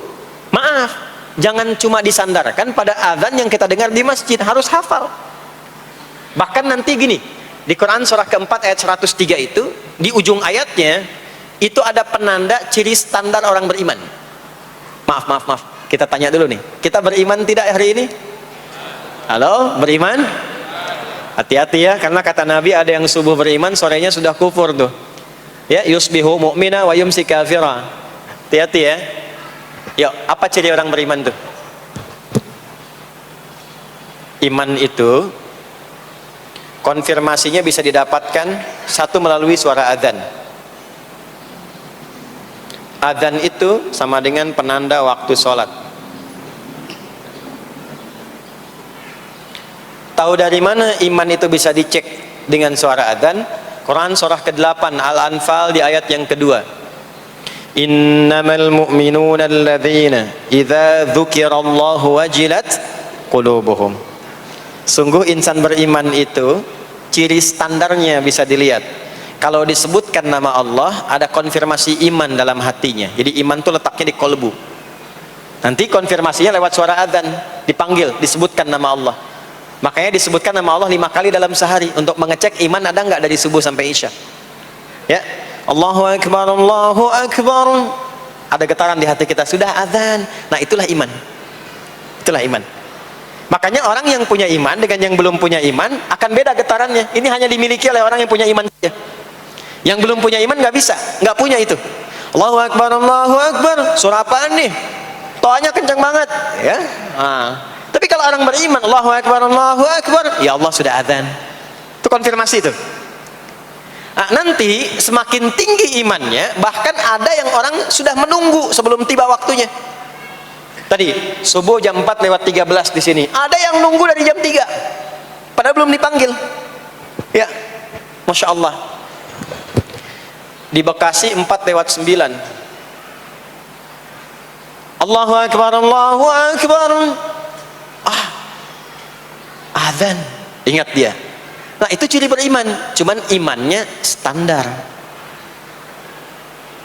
maaf, jangan cuma disandarkan pada azan yang kita dengar di masjid, harus hafal. Bahkan nanti gini, di Quran surah keempat ayat 103 itu, di ujung ayatnya, itu ada penanda ciri standar orang beriman. Maaf, kita tanya dulu nih, kita beriman tidak hari ini? Halo, beriman? Hati-hati ya, karena kata Nabi ada yang subuh beriman, sorenya sudah kufur tuh. Ya, yusbihu mu'mina wa yumsi kafira. Hati-hati ya. Yuk, apa ciri orang beriman tuh? Iman itu konfirmasinya bisa didapatkan satu melalui suara adzan. Adzan itu sama dengan penanda waktu sholat. Tahu dari mana iman itu bisa dicek dengan suara adzan? Quran surah ke-8 Al-Anfal di ayat yang kedua. Innamal mu'minuna alladzina idza dzukirallahu wajilat qulubuhum. Sungguh insan beriman itu ciri standarnya bisa dilihat. Kalau disebutkan nama Allah, ada konfirmasi iman dalam hatinya. Jadi iman itu letaknya di kolbu. Nanti konfirmasinya lewat suara adzan, dipanggil, disebutkan nama Allah. Makanya disebutkan nama Allah 5 kali dalam sehari untuk mengecek iman ada nggak dari subuh sampai isya. Ya, Allahu Akbar, Allahu Akbar. Ada getaran di hati kita, sudah adzan. Nah, itulah iman. Itulah iman. Makanya orang yang punya iman dengan yang belum punya iman akan beda getarannya. Ini hanya dimiliki oleh orang yang punya iman saja. Yang belum punya iman nggak bisa, nggak punya itu. Allahu Akbar, Allahu Akbar. Surah apaan nih? Toanya kencang banget, ya. Tapi kalau orang beriman, Allahu Akbar, Allahu Akbar, ya Allah sudah adzan. Itu konfirmasi itu. Nah, nanti semakin tinggi imannya, bahkan ada yang orang sudah menunggu sebelum tiba waktunya. Tadi subuh jam 4 lewat 13 di sini. Ada yang nunggu dari jam 3. Padahal belum dipanggil. Ya. Masya Allah. Di Bekasi 4 lewat 9. Allahu Akbar, Allahu Akbar. Adzan. Ingat dia. Nah, itu ciri beriman. Cuman imannya standar.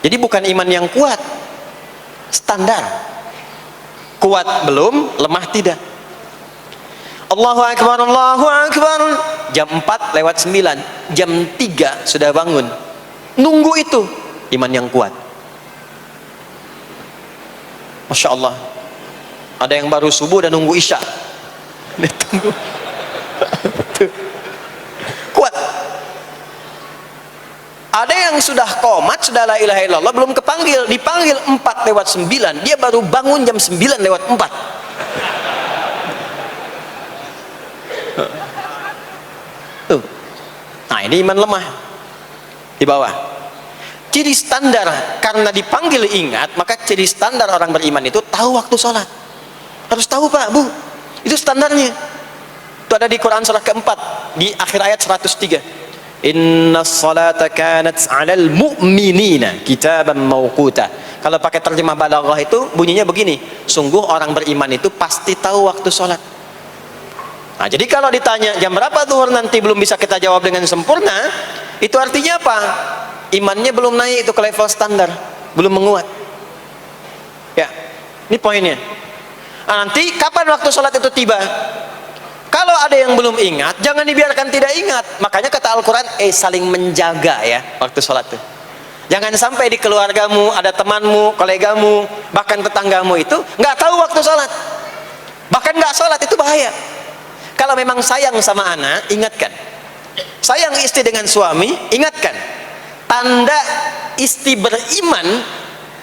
Jadi bukan iman yang kuat. Standar. Kuat belum, lemah tidak. Allahu Akbar, Allahu Akbar. Jam 4 lewat 9. Jam 3 sudah bangun. Nunggu itu iman yang kuat. Masya Allah. Ada yang baru subuh dan nunggu isya. Tunggu. Kuat. Ada yang sudah qomat, sudah la ilaha illallah, belum kepanggil, dipanggil 4 lewat 9, dia baru bangun jam 9 lewat 4. Tuh. Nah, ini iman lemah. Di bawah. Ciri standar, karena dipanggil ingat, maka ciri standar orang beriman itu tahu waktu sholat. Harus tahu, Pak, Bu. Itu standarnya. Itu ada di Quran surah keempat, di akhir ayat 103. Inna salata kanat 'alal mu'minina kitaban mawquta. Kalau pakai terjemah balaghah itu bunyinya begini, sungguh orang beriman itu pasti tahu waktu sholat. Nah, jadi kalau ditanya jam berapa zuhur nanti belum bisa kita jawab dengan sempurna, itu artinya apa? Imannya belum naik itu ke level standar, belum menguat. Ya, ini poinnya. Nah, nanti kapan waktu sholat itu tiba? Kalau ada yang belum ingat, jangan dibiarkan tidak ingat. Makanya kata Al-Quran, saling menjaga ya waktu sholat itu. Jangan sampai di keluargamu, ada temanmu, kolegamu, bahkan tetanggamu itu nggak tahu waktu sholat. Bahkan nggak sholat, itu bahaya. Kalau memang sayang sama anak, ingatkan. Sayang istri dengan suami, ingatkan. Tanda istri beriman,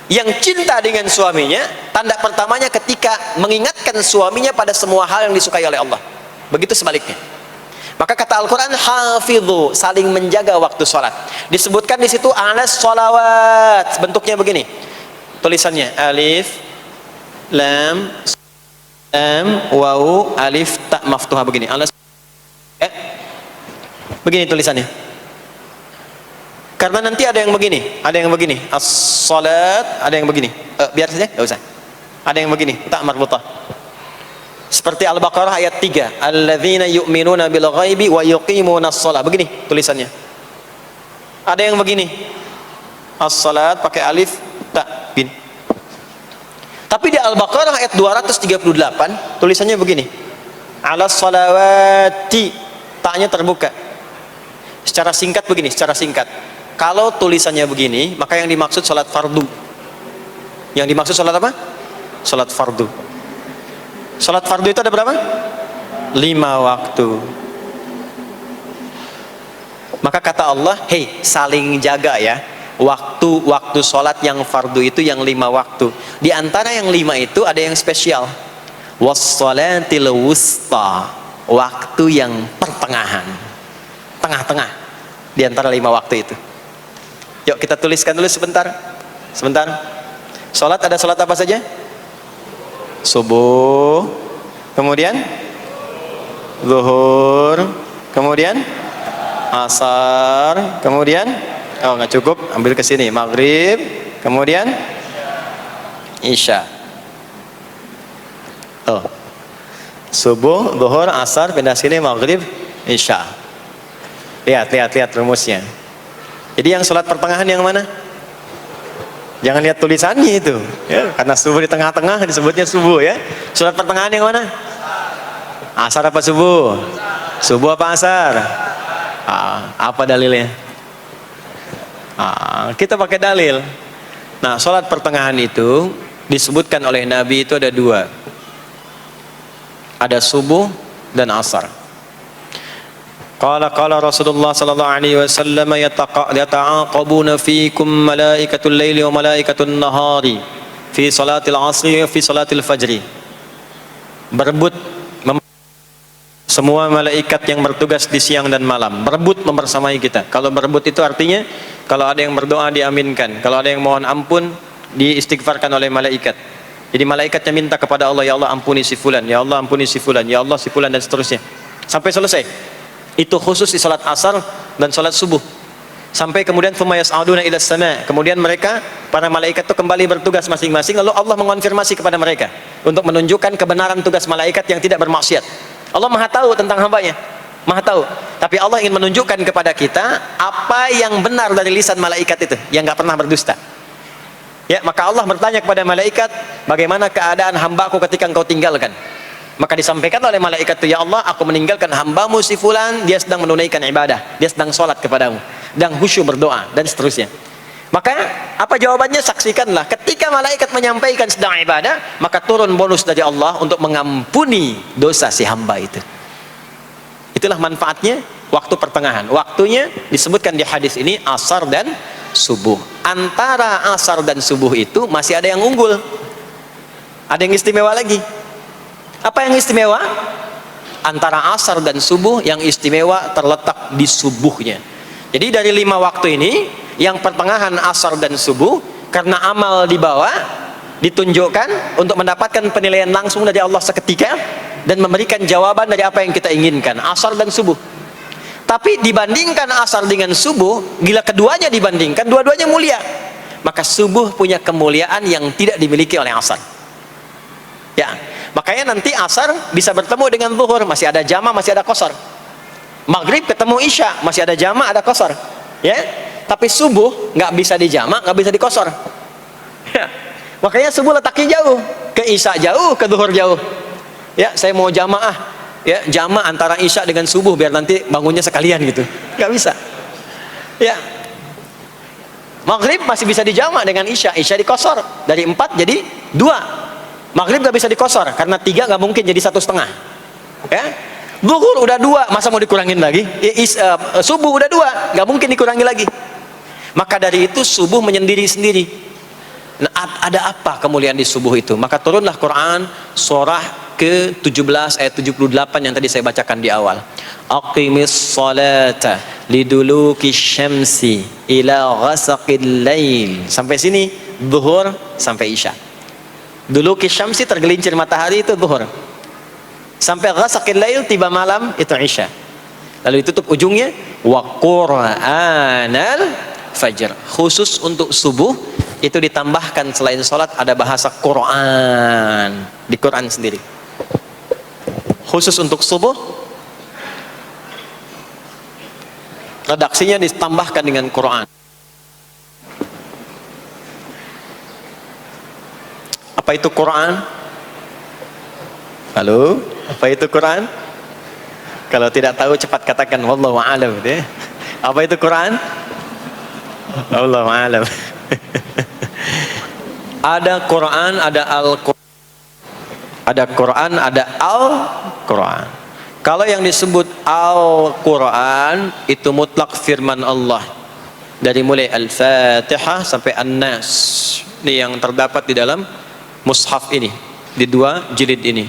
Yang cinta dengan suaminya, tanda pertamanya ketika mengingatkan suaminya pada semua hal yang disukai oleh Allah. Begitu sebaliknya. Maka kata Al-Quran, hafidhu, saling menjaga waktu sholat. Disebutkan di situ alas sholawat, bentuknya begini. Tulisannya alif, lam, waw, alif, ta maftuha begini. Alas, begini tulisannya. Karena nanti ada yang begini, as-salat, ada yang begini. Biar saja, enggak usah. Ada yang begini, ta marbutah. Seperti Al-Baqarah ayat 3, alladzina yu'minuna bil ghaibi wa yuqimunas shalah. Begini tulisannya. Ada yang begini, as-salat pakai alif, ta, bin. Tapi di Al-Baqarah ayat 238 tulisannya begini, alas salawati, taknya terbuka. Secara singkat begini, secara singkat. Kalau tulisannya begini, maka yang dimaksud salat fardu. Yang dimaksud salat apa? Salat fardu. Salat fardu itu ada berapa? 5 waktu. Maka kata Allah, hei, saling jaga ya. Waktu salat yang fardu itu yang 5 waktu. Di antara yang 5 itu ada yang spesial. Was-salatil wusta, waktu yang pertengahan. Tengah-tengah di antara 5 waktu itu. Yuk kita tuliskan dulu sebentar. Sebentar. Salat ada salat apa saja? Subuh, kemudian zuhur, kemudian asar, kemudian nggak cukup, ambil ke sini, maghrib, kemudian isya. Subuh, zuhur, asar, pindah sini, maghrib, isya. Lihat rumusnya. Jadi yang sholat pertengahan yang mana? Jangan lihat tulisannya itu, ya, karena subuh di tengah-tengah disebutnya subuh ya. Sholat pertengahan yang mana? Asar apa subuh? Subuh apa asar? Apa dalilnya? Kita pakai dalil. Nah, sholat pertengahan itu disebutkan oleh Nabi itu ada 2. Ada subuh dan asar. Qala Rasulullah sallallahu alaihi wasallam yata'aqabuna fiikum malaikatul laili wa malaikatun nahari fi salatil asri wa fi salatil fajri. Berebut semua malaikat yang bertugas di siang dan malam, berebut membersamai kita. Kalau berebut itu artinya kalau ada yang berdoa diaminkan, kalau ada yang mohon ampun diistighfarkan oleh malaikat. Jadi malaikatnya minta kepada Allah, ya Allah ampuni si fulan, ya Allah ampuni si fulan, ya Allah si fulan, dan seterusnya sampai selesai. Itu khusus di salat asar dan salat subuh. Sampai kemudian thumma yas'aduna ila sama'. Kemudian mereka, para malaikat itu kembali bertugas masing-masing, lalu Allah mengonfirmasi kepada mereka untuk menunjukkan kebenaran tugas malaikat yang tidak bermaksiat. Allah Maha tahu tentang hambanya, Maha tahu. Tapi Allah ingin menunjukkan kepada kita apa yang benar dari lisan malaikat itu, yang enggak pernah berdusta. Ya, maka Allah bertanya kepada malaikat, bagaimana keadaan hambaku ketika engkau tinggalkan? Maka disampaikan oleh malaikat itu, ya Allah, aku meninggalkan hambamu si fulan, dia sedang menunaikan ibadah, dia sedang sholat kepadamu, dan khusyuk berdoa, dan seterusnya. Maka apa jawabannya? Saksikanlah, ketika malaikat menyampaikan sedang ibadah, maka turun bonus dari Allah untuk mengampuni dosa si hamba itu. Itulah manfaatnya waktu pertengahan. Waktunya disebutkan di hadis ini asar dan subuh. Antara asar dan subuh itu masih ada yang unggul, ada yang istimewa lagi. Apa yang istimewa? Antara asar dan subuh yang istimewa terletak di subuhnya. Jadi dari 5 waktu ini, yang pertengahan asar dan subuh, karena amal di bawah ditunjukkan untuk mendapatkan penilaian langsung dari Allah seketika dan memberikan jawaban dari apa yang kita inginkan, asar dan subuh. Tapi dibandingkan asar dengan subuh, bila keduanya dibandingkan, dua-duanya mulia. Maka subuh punya kemuliaan yang tidak dimiliki oleh asar. Ya, makanya nanti asar bisa bertemu dengan zuhur, masih ada jama, masih ada qasar. Maghrib ketemu isya, masih ada jama, ada qasar. Ya, tapi subuh nggak bisa di jama, nggak bisa di qasar. Ya, makanya subuh letaknya jauh, ke isya jauh, ke zuhur jauh. Ya, saya mau jamaah, ya jama antara isya dengan subuh biar nanti bangunnya sekalian gitu, nggak bisa. Ya, maghrib masih bisa di jama dengan isya, isya di qasar, dari 4 jadi 2. Maghrib gak bisa dikosor, karena 3 gak mungkin jadi 1,5. Ya, zuhur udah 2, masa mau dikurangin lagi? Subuh udah 2, gak mungkin dikurangi lagi. Maka dari itu subuh menyendiri sendiri. Nah, ada apa kemuliaan di subuh itu? Maka turunlah Quran surah ke-17 ayat 78 yang tadi saya bacakan di awal. Aqimis salata liduluki syamsi ila ghasaqil lail. Sampai sini zuhur sampai isya. Duluki syamsi, tergelincir matahari, itu zuhur. Sampai ghasaqil lail, tiba malam, itu isya. Lalu ditutup ujungnya wa qur'anal fajr. Khusus untuk subuh itu ditambahkan selain sholat ada bahasa Quran di Quran sendiri. Khusus untuk subuh redaksinya ditambahkan dengan Quran. Apa itu Quran? Halo, apa itu Quran? Kalau tidak tahu cepat katakan wallahu a'lam. Apa itu Quran? Wallahu a'lam. Ada Quran, ada Al-Quran. Ada Quran, ada Al-Quran. Kalau yang disebut Al-Quran itu mutlak firman Allah. Dari mulai Al-Fatihah sampai An-Nas. Ini yang terdapat di dalam mushaf ini, di 2 jilid ini.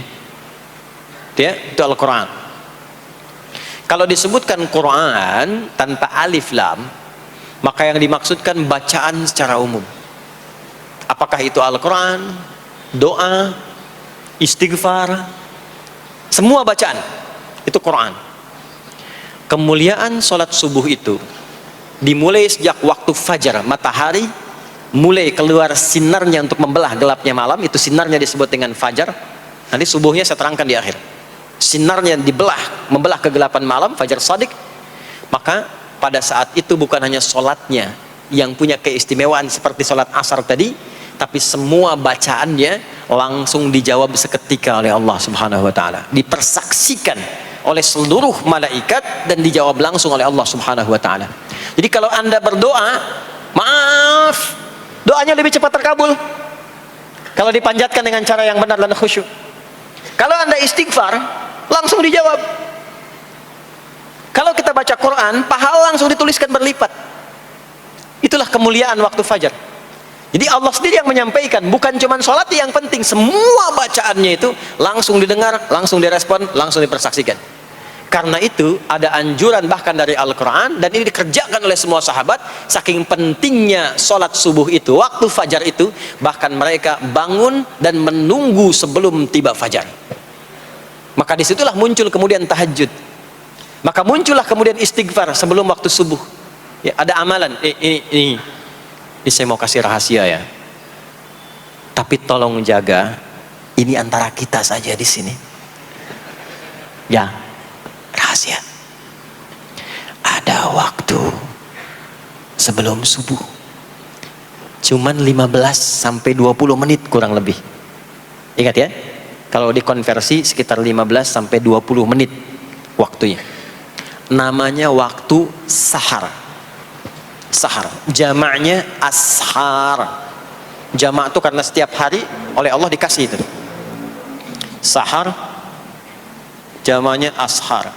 Ya, itu Al-Quran. Kalau disebutkan Quran tanpa alif lam, maka yang dimaksudkan bacaan secara umum. Apakah itu Al-Quran, doa, istighfar, semua bacaan itu Quran. Kemuliaan sholat subuh itu dimulai sejak waktu fajar, matahari mulai keluar sinarnya untuk membelah gelapnya malam, itu sinarnya disebut dengan fajar. Nanti subuhnya saya terangkan di akhir. Sinarnya dibelah, membelah kegelapan malam, fajar shadiq. Maka pada saat itu bukan hanya sholatnya yang punya keistimewaan seperti sholat asar tadi, tapi semua bacaannya langsung dijawab seketika oleh Allah Subhanahu wa taala, dipersaksikan oleh seluruh malaikat dan dijawab langsung oleh Allah Subhanahu wa taala. Jadi kalau Anda berdoa, maaf, doanya lebih cepat terkabul kalau dipanjatkan dengan cara yang benar dan khusyuk. Kalau Anda istighfar, langsung dijawab. Kalau kita baca Quran, pahala langsung dituliskan berlipat. Itulah kemuliaan waktu fajar. Jadi Allah sendiri yang menyampaikan, bukan cuma sholat yang penting, semua bacaannya itu langsung didengar, langsung direspon, langsung dipersaksikan. Karena itu ada anjuran bahkan dari Al-Quran, dan ini dikerjakan oleh semua sahabat. Saking pentingnya sholat subuh itu, waktu fajar itu, bahkan mereka bangun dan menunggu sebelum tiba fajar. Maka disitulah muncul kemudian tahajud. Maka muncullah kemudian istighfar sebelum waktu subuh. Ya, ada amalan. Ini saya mau kasih rahasia ya. Tapi tolong jaga, ini antara kita saja di sini. Ya, rahasia. Ada waktu sebelum subuh. Cuman 15 sampai 20 menit kurang lebih. Ingat ya, kalau dikonversi sekitar 15 sampai 20 menit waktunya. Namanya waktu sahar. Sahar, jamaknya ashar. Jamak itu karena setiap hari oleh Allah dikasih itu. Sahar, jamaknya ashar.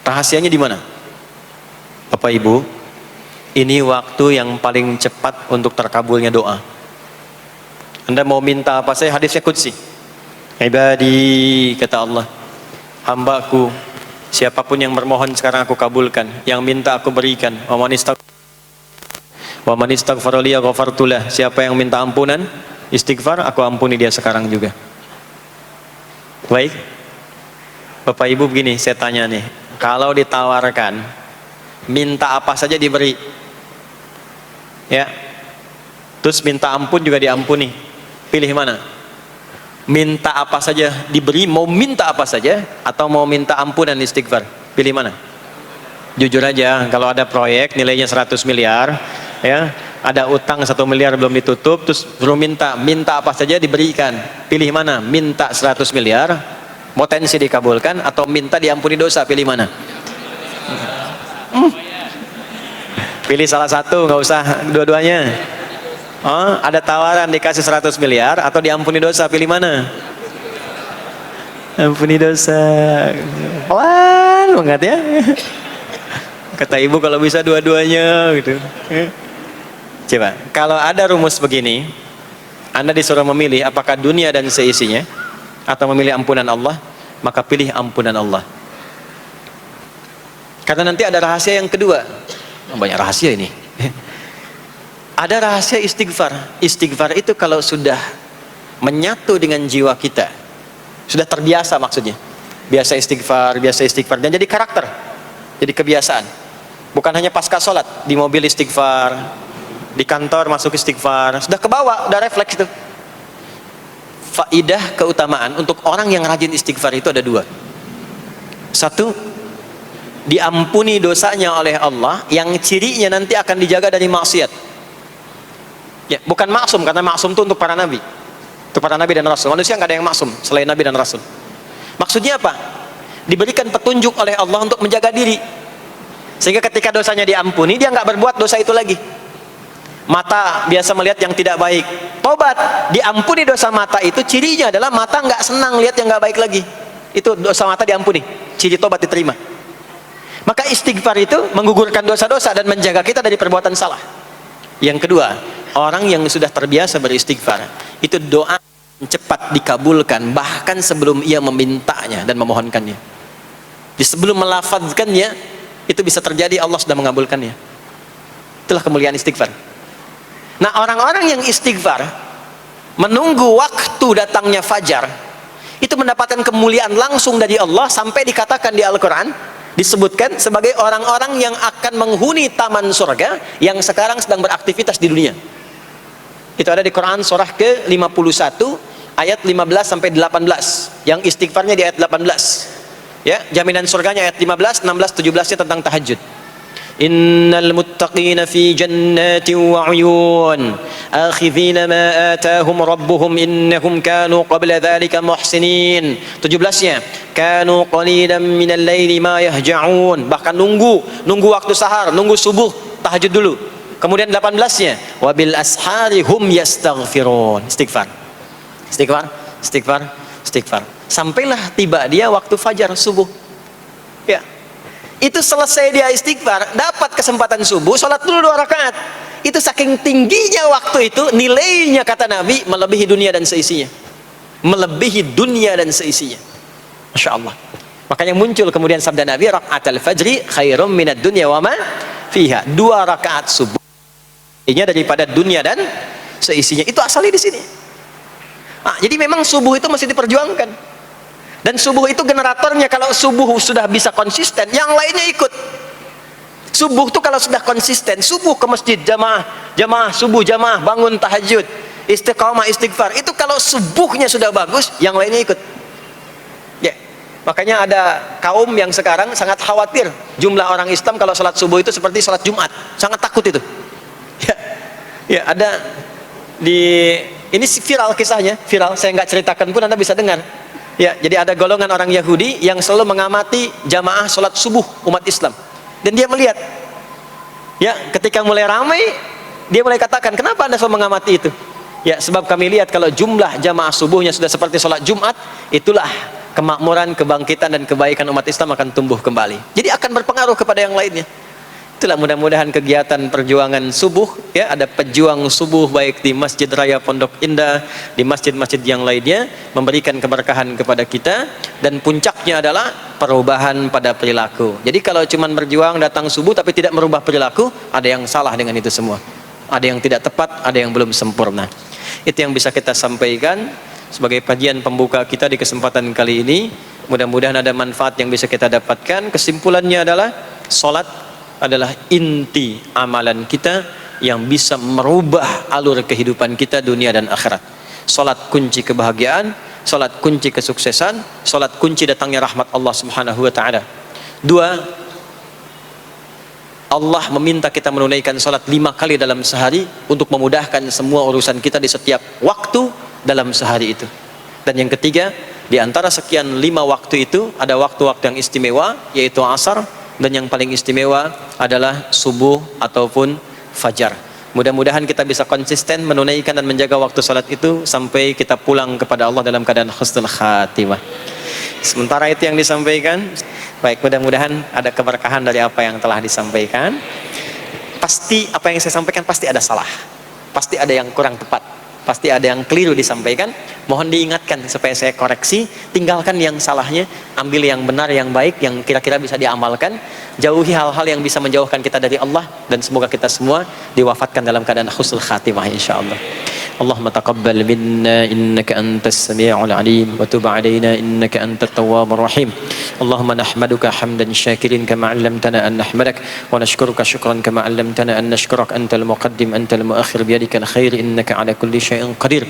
Rahasianya di mana? Bapak Ibu, ini waktu yang paling cepat untuk terkabulnya doa. Anda mau minta apa saja, hadisnya qudsi. Ibadi, kata Allah, hambaku, siapapun yang bermohon sekarang aku kabulkan, yang minta aku berikan. Wa man istaghfara li ghafartu lah. Siapa yang minta ampunan, istighfar, aku ampuni dia sekarang juga. Baik, Bapak Ibu, begini saya tanya nih, kalau ditawarkan minta apa saja diberi, ya, terus minta ampun juga diampuni, pilih mana? Minta apa saja diberi, mau minta apa saja, atau mau minta ampunan istighfar, pilih mana? Jujur aja, kalau ada proyek nilainya 100 miliar, ya, ada utang 1 miliar belum ditutup, terus belum minta apa saja diberikan, pilih mana? Minta 100 miliar potensi dikabulkan, atau minta diampuni dosa, pilih mana? Pilih salah satu, nggak usah dua-duanya. Oh, ada tawaran dikasih 100 miliar atau diampuni dosa, pilih mana? Ampuni dosa. Pelan banget ya. Kata ibu kalau bisa dua-duanya gitu. Coba, kalau ada rumus begini, Anda disuruh memilih apakah dunia dan seisinya atau memilih ampunan Allah, maka pilih ampunan Allah. Karena nanti ada rahasia yang kedua. Banyak rahasia ini. Ada rahasia istighfar. Istighfar itu kalau sudah menyatu dengan jiwa kita, sudah terbiasa maksudnya. Biasa istighfar dan jadi karakter. Jadi kebiasaan. Bukan hanya pasca sholat, di mobil istighfar, di kantor masuk istighfar, sudah kebawa, udah refleks itu. Faidah keutamaan untuk orang yang rajin istighfar itu ada dua. Satu, diampuni dosanya oleh Allah, yang cirinya nanti akan dijaga dari maksiat. Ya, bukan maksum, karena maksum itu untuk para nabi. Untuk para nabi dan rasul. Manusia nggak ada yang maksum selain nabi dan rasul. Maksudnya apa? Diberikan petunjuk oleh Allah untuk menjaga diri, sehingga ketika dosanya diampuni, dia nggak berbuat dosa itu lagi. Mata biasa melihat yang tidak baik, tobat, diampuni dosa mata itu, cirinya adalah mata nggak senang lihat yang nggak baik lagi. Itu dosa mata diampuni, ciri tobat diterima. Maka istighfar itu menggugurkan dosa-dosa dan menjaga kita dari perbuatan salah. Yang kedua, orang yang sudah terbiasa beristighfar, itu doa cepat dikabulkan, bahkan sebelum ia memintanya dan memohonkannya. Sebelum melafazkannya, itu bisa terjadi Allah sudah mengabulkannya. Itulah kemuliaan istighfar. Nah, orang-orang yang istighfar menunggu waktu datangnya fajar, itu mendapatkan kemuliaan langsung dari Allah, sampai dikatakan di Al-Quran, disebutkan sebagai orang-orang yang akan menghuni taman surga yang sekarang sedang beraktivitas di dunia. Itu ada di Quran surah ke-51 ayat 15 sampai 18. Yang istighfarnya di ayat 18. Ya, jaminan surganya ayat 15, 16, 17-nya tentang tahajud. Innal muttaqina fi jannatin wa 'uyun akhidhina ma atahum rabbuhum innahum kanu qabla dhalika muhsinin. 17-nya kanu qalilan minal laili ma yahja'un, bahkan nunggu waktu sahar, nunggu subuh, tahajud dulu. Kemudian 18-nya wabil ashari hum yastaghfirun. Istighfar. Sampailah tiba dia waktu fajar subuh. Ya. Itu selesai dia istighfar, dapat kesempatan subuh, sholat dulu 2 rakaat. Itu saking tingginya waktu itu, nilainya kata Nabi melebihi dunia dan seisinya. Melebihi dunia dan seisinya. Masya Allah. Makanya muncul kemudian sabda Nabi, raka'atul fajri khairum minad dunya wa ma fiha. 2 rakaat subuh ini daripada dunia dan seisinya. Itu asalnya di sini. Jadi memang subuh itu masih diperjuangkan. Dan subuh itu generatornya, kalau subuh sudah bisa konsisten, yang lainnya ikut. Subuh itu kalau sudah konsisten, subuh ke masjid jamaah subuh, jamaah bangun tahajud, istiqamah istighfar, itu kalau subuhnya sudah bagus, yang lainnya ikut. Ya, makanya ada kaum yang sekarang sangat khawatir jumlah orang Islam kalau sholat subuh itu seperti sholat Jumat, sangat takut itu. Ya, ada ini viral kisahnya, saya nggak ceritakan pun Anda bisa dengar. Ya, jadi ada golongan orang Yahudi yang selalu mengamati jamaah sholat subuh umat Islam, dan dia melihat, ya, ketika mulai ramai, dia mulai katakan, kenapa Anda selalu mengamati itu? Ya, sebab kami lihat kalau jumlah jamaah subuhnya sudah seperti sholat Jumat, itulah kemakmuran, kebangkitan dan kebaikan umat Islam akan tumbuh kembali. Jadi akan berpengaruh kepada yang lainnya. Itulah mudah-mudahan kegiatan perjuangan subuh, ya, ada pejuang subuh baik di Masjid Raya Pondok Indah, di masjid-masjid yang lainnya, memberikan keberkahan kepada kita, dan puncaknya adalah perubahan pada perilaku. Jadi kalau cuma berjuang datang subuh tapi tidak merubah perilaku, ada yang salah dengan itu semua. Ada yang tidak tepat, ada yang belum sempurna. Itu yang bisa kita sampaikan sebagai kajian pembuka kita di kesempatan kali ini. Mudah-mudahan ada manfaat yang bisa kita dapatkan. Kesimpulannya adalah salat adalah inti amalan kita yang bisa merubah alur kehidupan kita dunia dan akhirat. Salat kunci kebahagiaan, salat kunci kesuksesan, salat kunci datangnya rahmat Allah Subhanahu wa taala. 2, Allah meminta kita menunaikan salat 5 kali dalam sehari untuk memudahkan semua urusan kita di setiap waktu dalam sehari itu. Dan yang ketiga, di antara sekian 5 waktu itu ada waktu-waktu yang istimewa, yaitu asar, dan yang paling istimewa adalah subuh ataupun fajar. Mudah-mudahan kita bisa konsisten menunaikan dan menjaga waktu salat itu sampai kita pulang kepada Allah dalam keadaan husnul khatimah. Sementara itu yang disampaikan. Baik, mudah-mudahan ada keberkahan dari apa yang telah disampaikan. Pasti apa yang saya sampaikan pasti ada salah, pasti ada yang kurang tepat, pasti ada yang keliru disampaikan. Mohon diingatkan supaya saya koreksi, tinggalkan yang salahnya, ambil yang benar, yang baik, yang kira-kira bisa diamalkan. Jauhi hal-hal yang bisa menjauhkan kita dari Allah, dan semoga kita semua diwafatkan dalam keadaan husnul khatimah insyaallah. Allahumma taqabbal minna innaka antas sami'ul alim wa tub 'alaina innaka antat tawwabur rahim. Allahumma nahmaduka hamdan syakirin kama 'allamtana an nahmadak wa nashkuruka syukran kama 'allamtana an nashkurak antal muqaddim antal muakhir biyadikal khair innaka 'ala kulli syai'in qadir.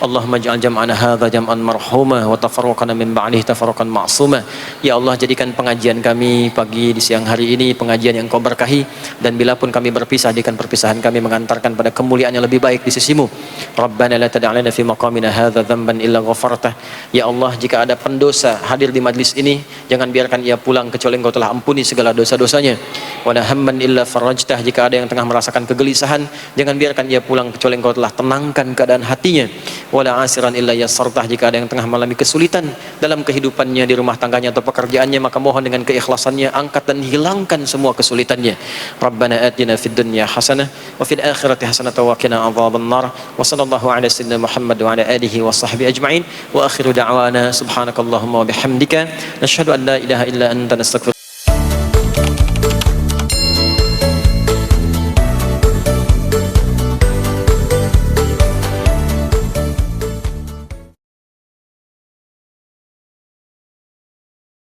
Allahumma ij'al jam'ana hadza jam'an marhuma wa tafarruqana min ba'dihi tafarruqan ma'suma. Ya Allah, jadikan pengajian kami pagi di siang hari ini pengajian yang Kau berkahi, dan bila pun kami berpisah, jadikan perpisahan kami mengantarkan pada kemuliaan yang lebih baik di sisimu. Rabbana la tada' lana fi maqamina hadza dhanban illa ghafartah. Ya Allah, jika ada pendosa hadir di majlis ini, jangan biarkan ia pulang kecuali Engkau telah ampuni segala dosa-dosanya. Wa la hamman illa farajtah. Jika ada yang tengah merasakan kegelisahan, jangan biarkan ia pulang kecuali Engkau telah tenangkan keadaan hatinya. Wa la asiran illa yassartah. Jika ada yang tengah mengalami kesulitan dalam kehidupannya, di rumah tangganya atau pekerjaannya, maka mohon dengan keikhlasannya angkat dan hilangkan semua kesulitannya. Rabbana atina fid dunya hasanah wa fil akhirati hasanah wa qina adzabannar. Wa sallallahu ala sayyidina Muhammad wa ala alihi wa sahbihi ajma'in. Wa akhiru da'wana subhanakallahumma wa bihamdika nashhadu an la ilaha illa anta nastaghfiruka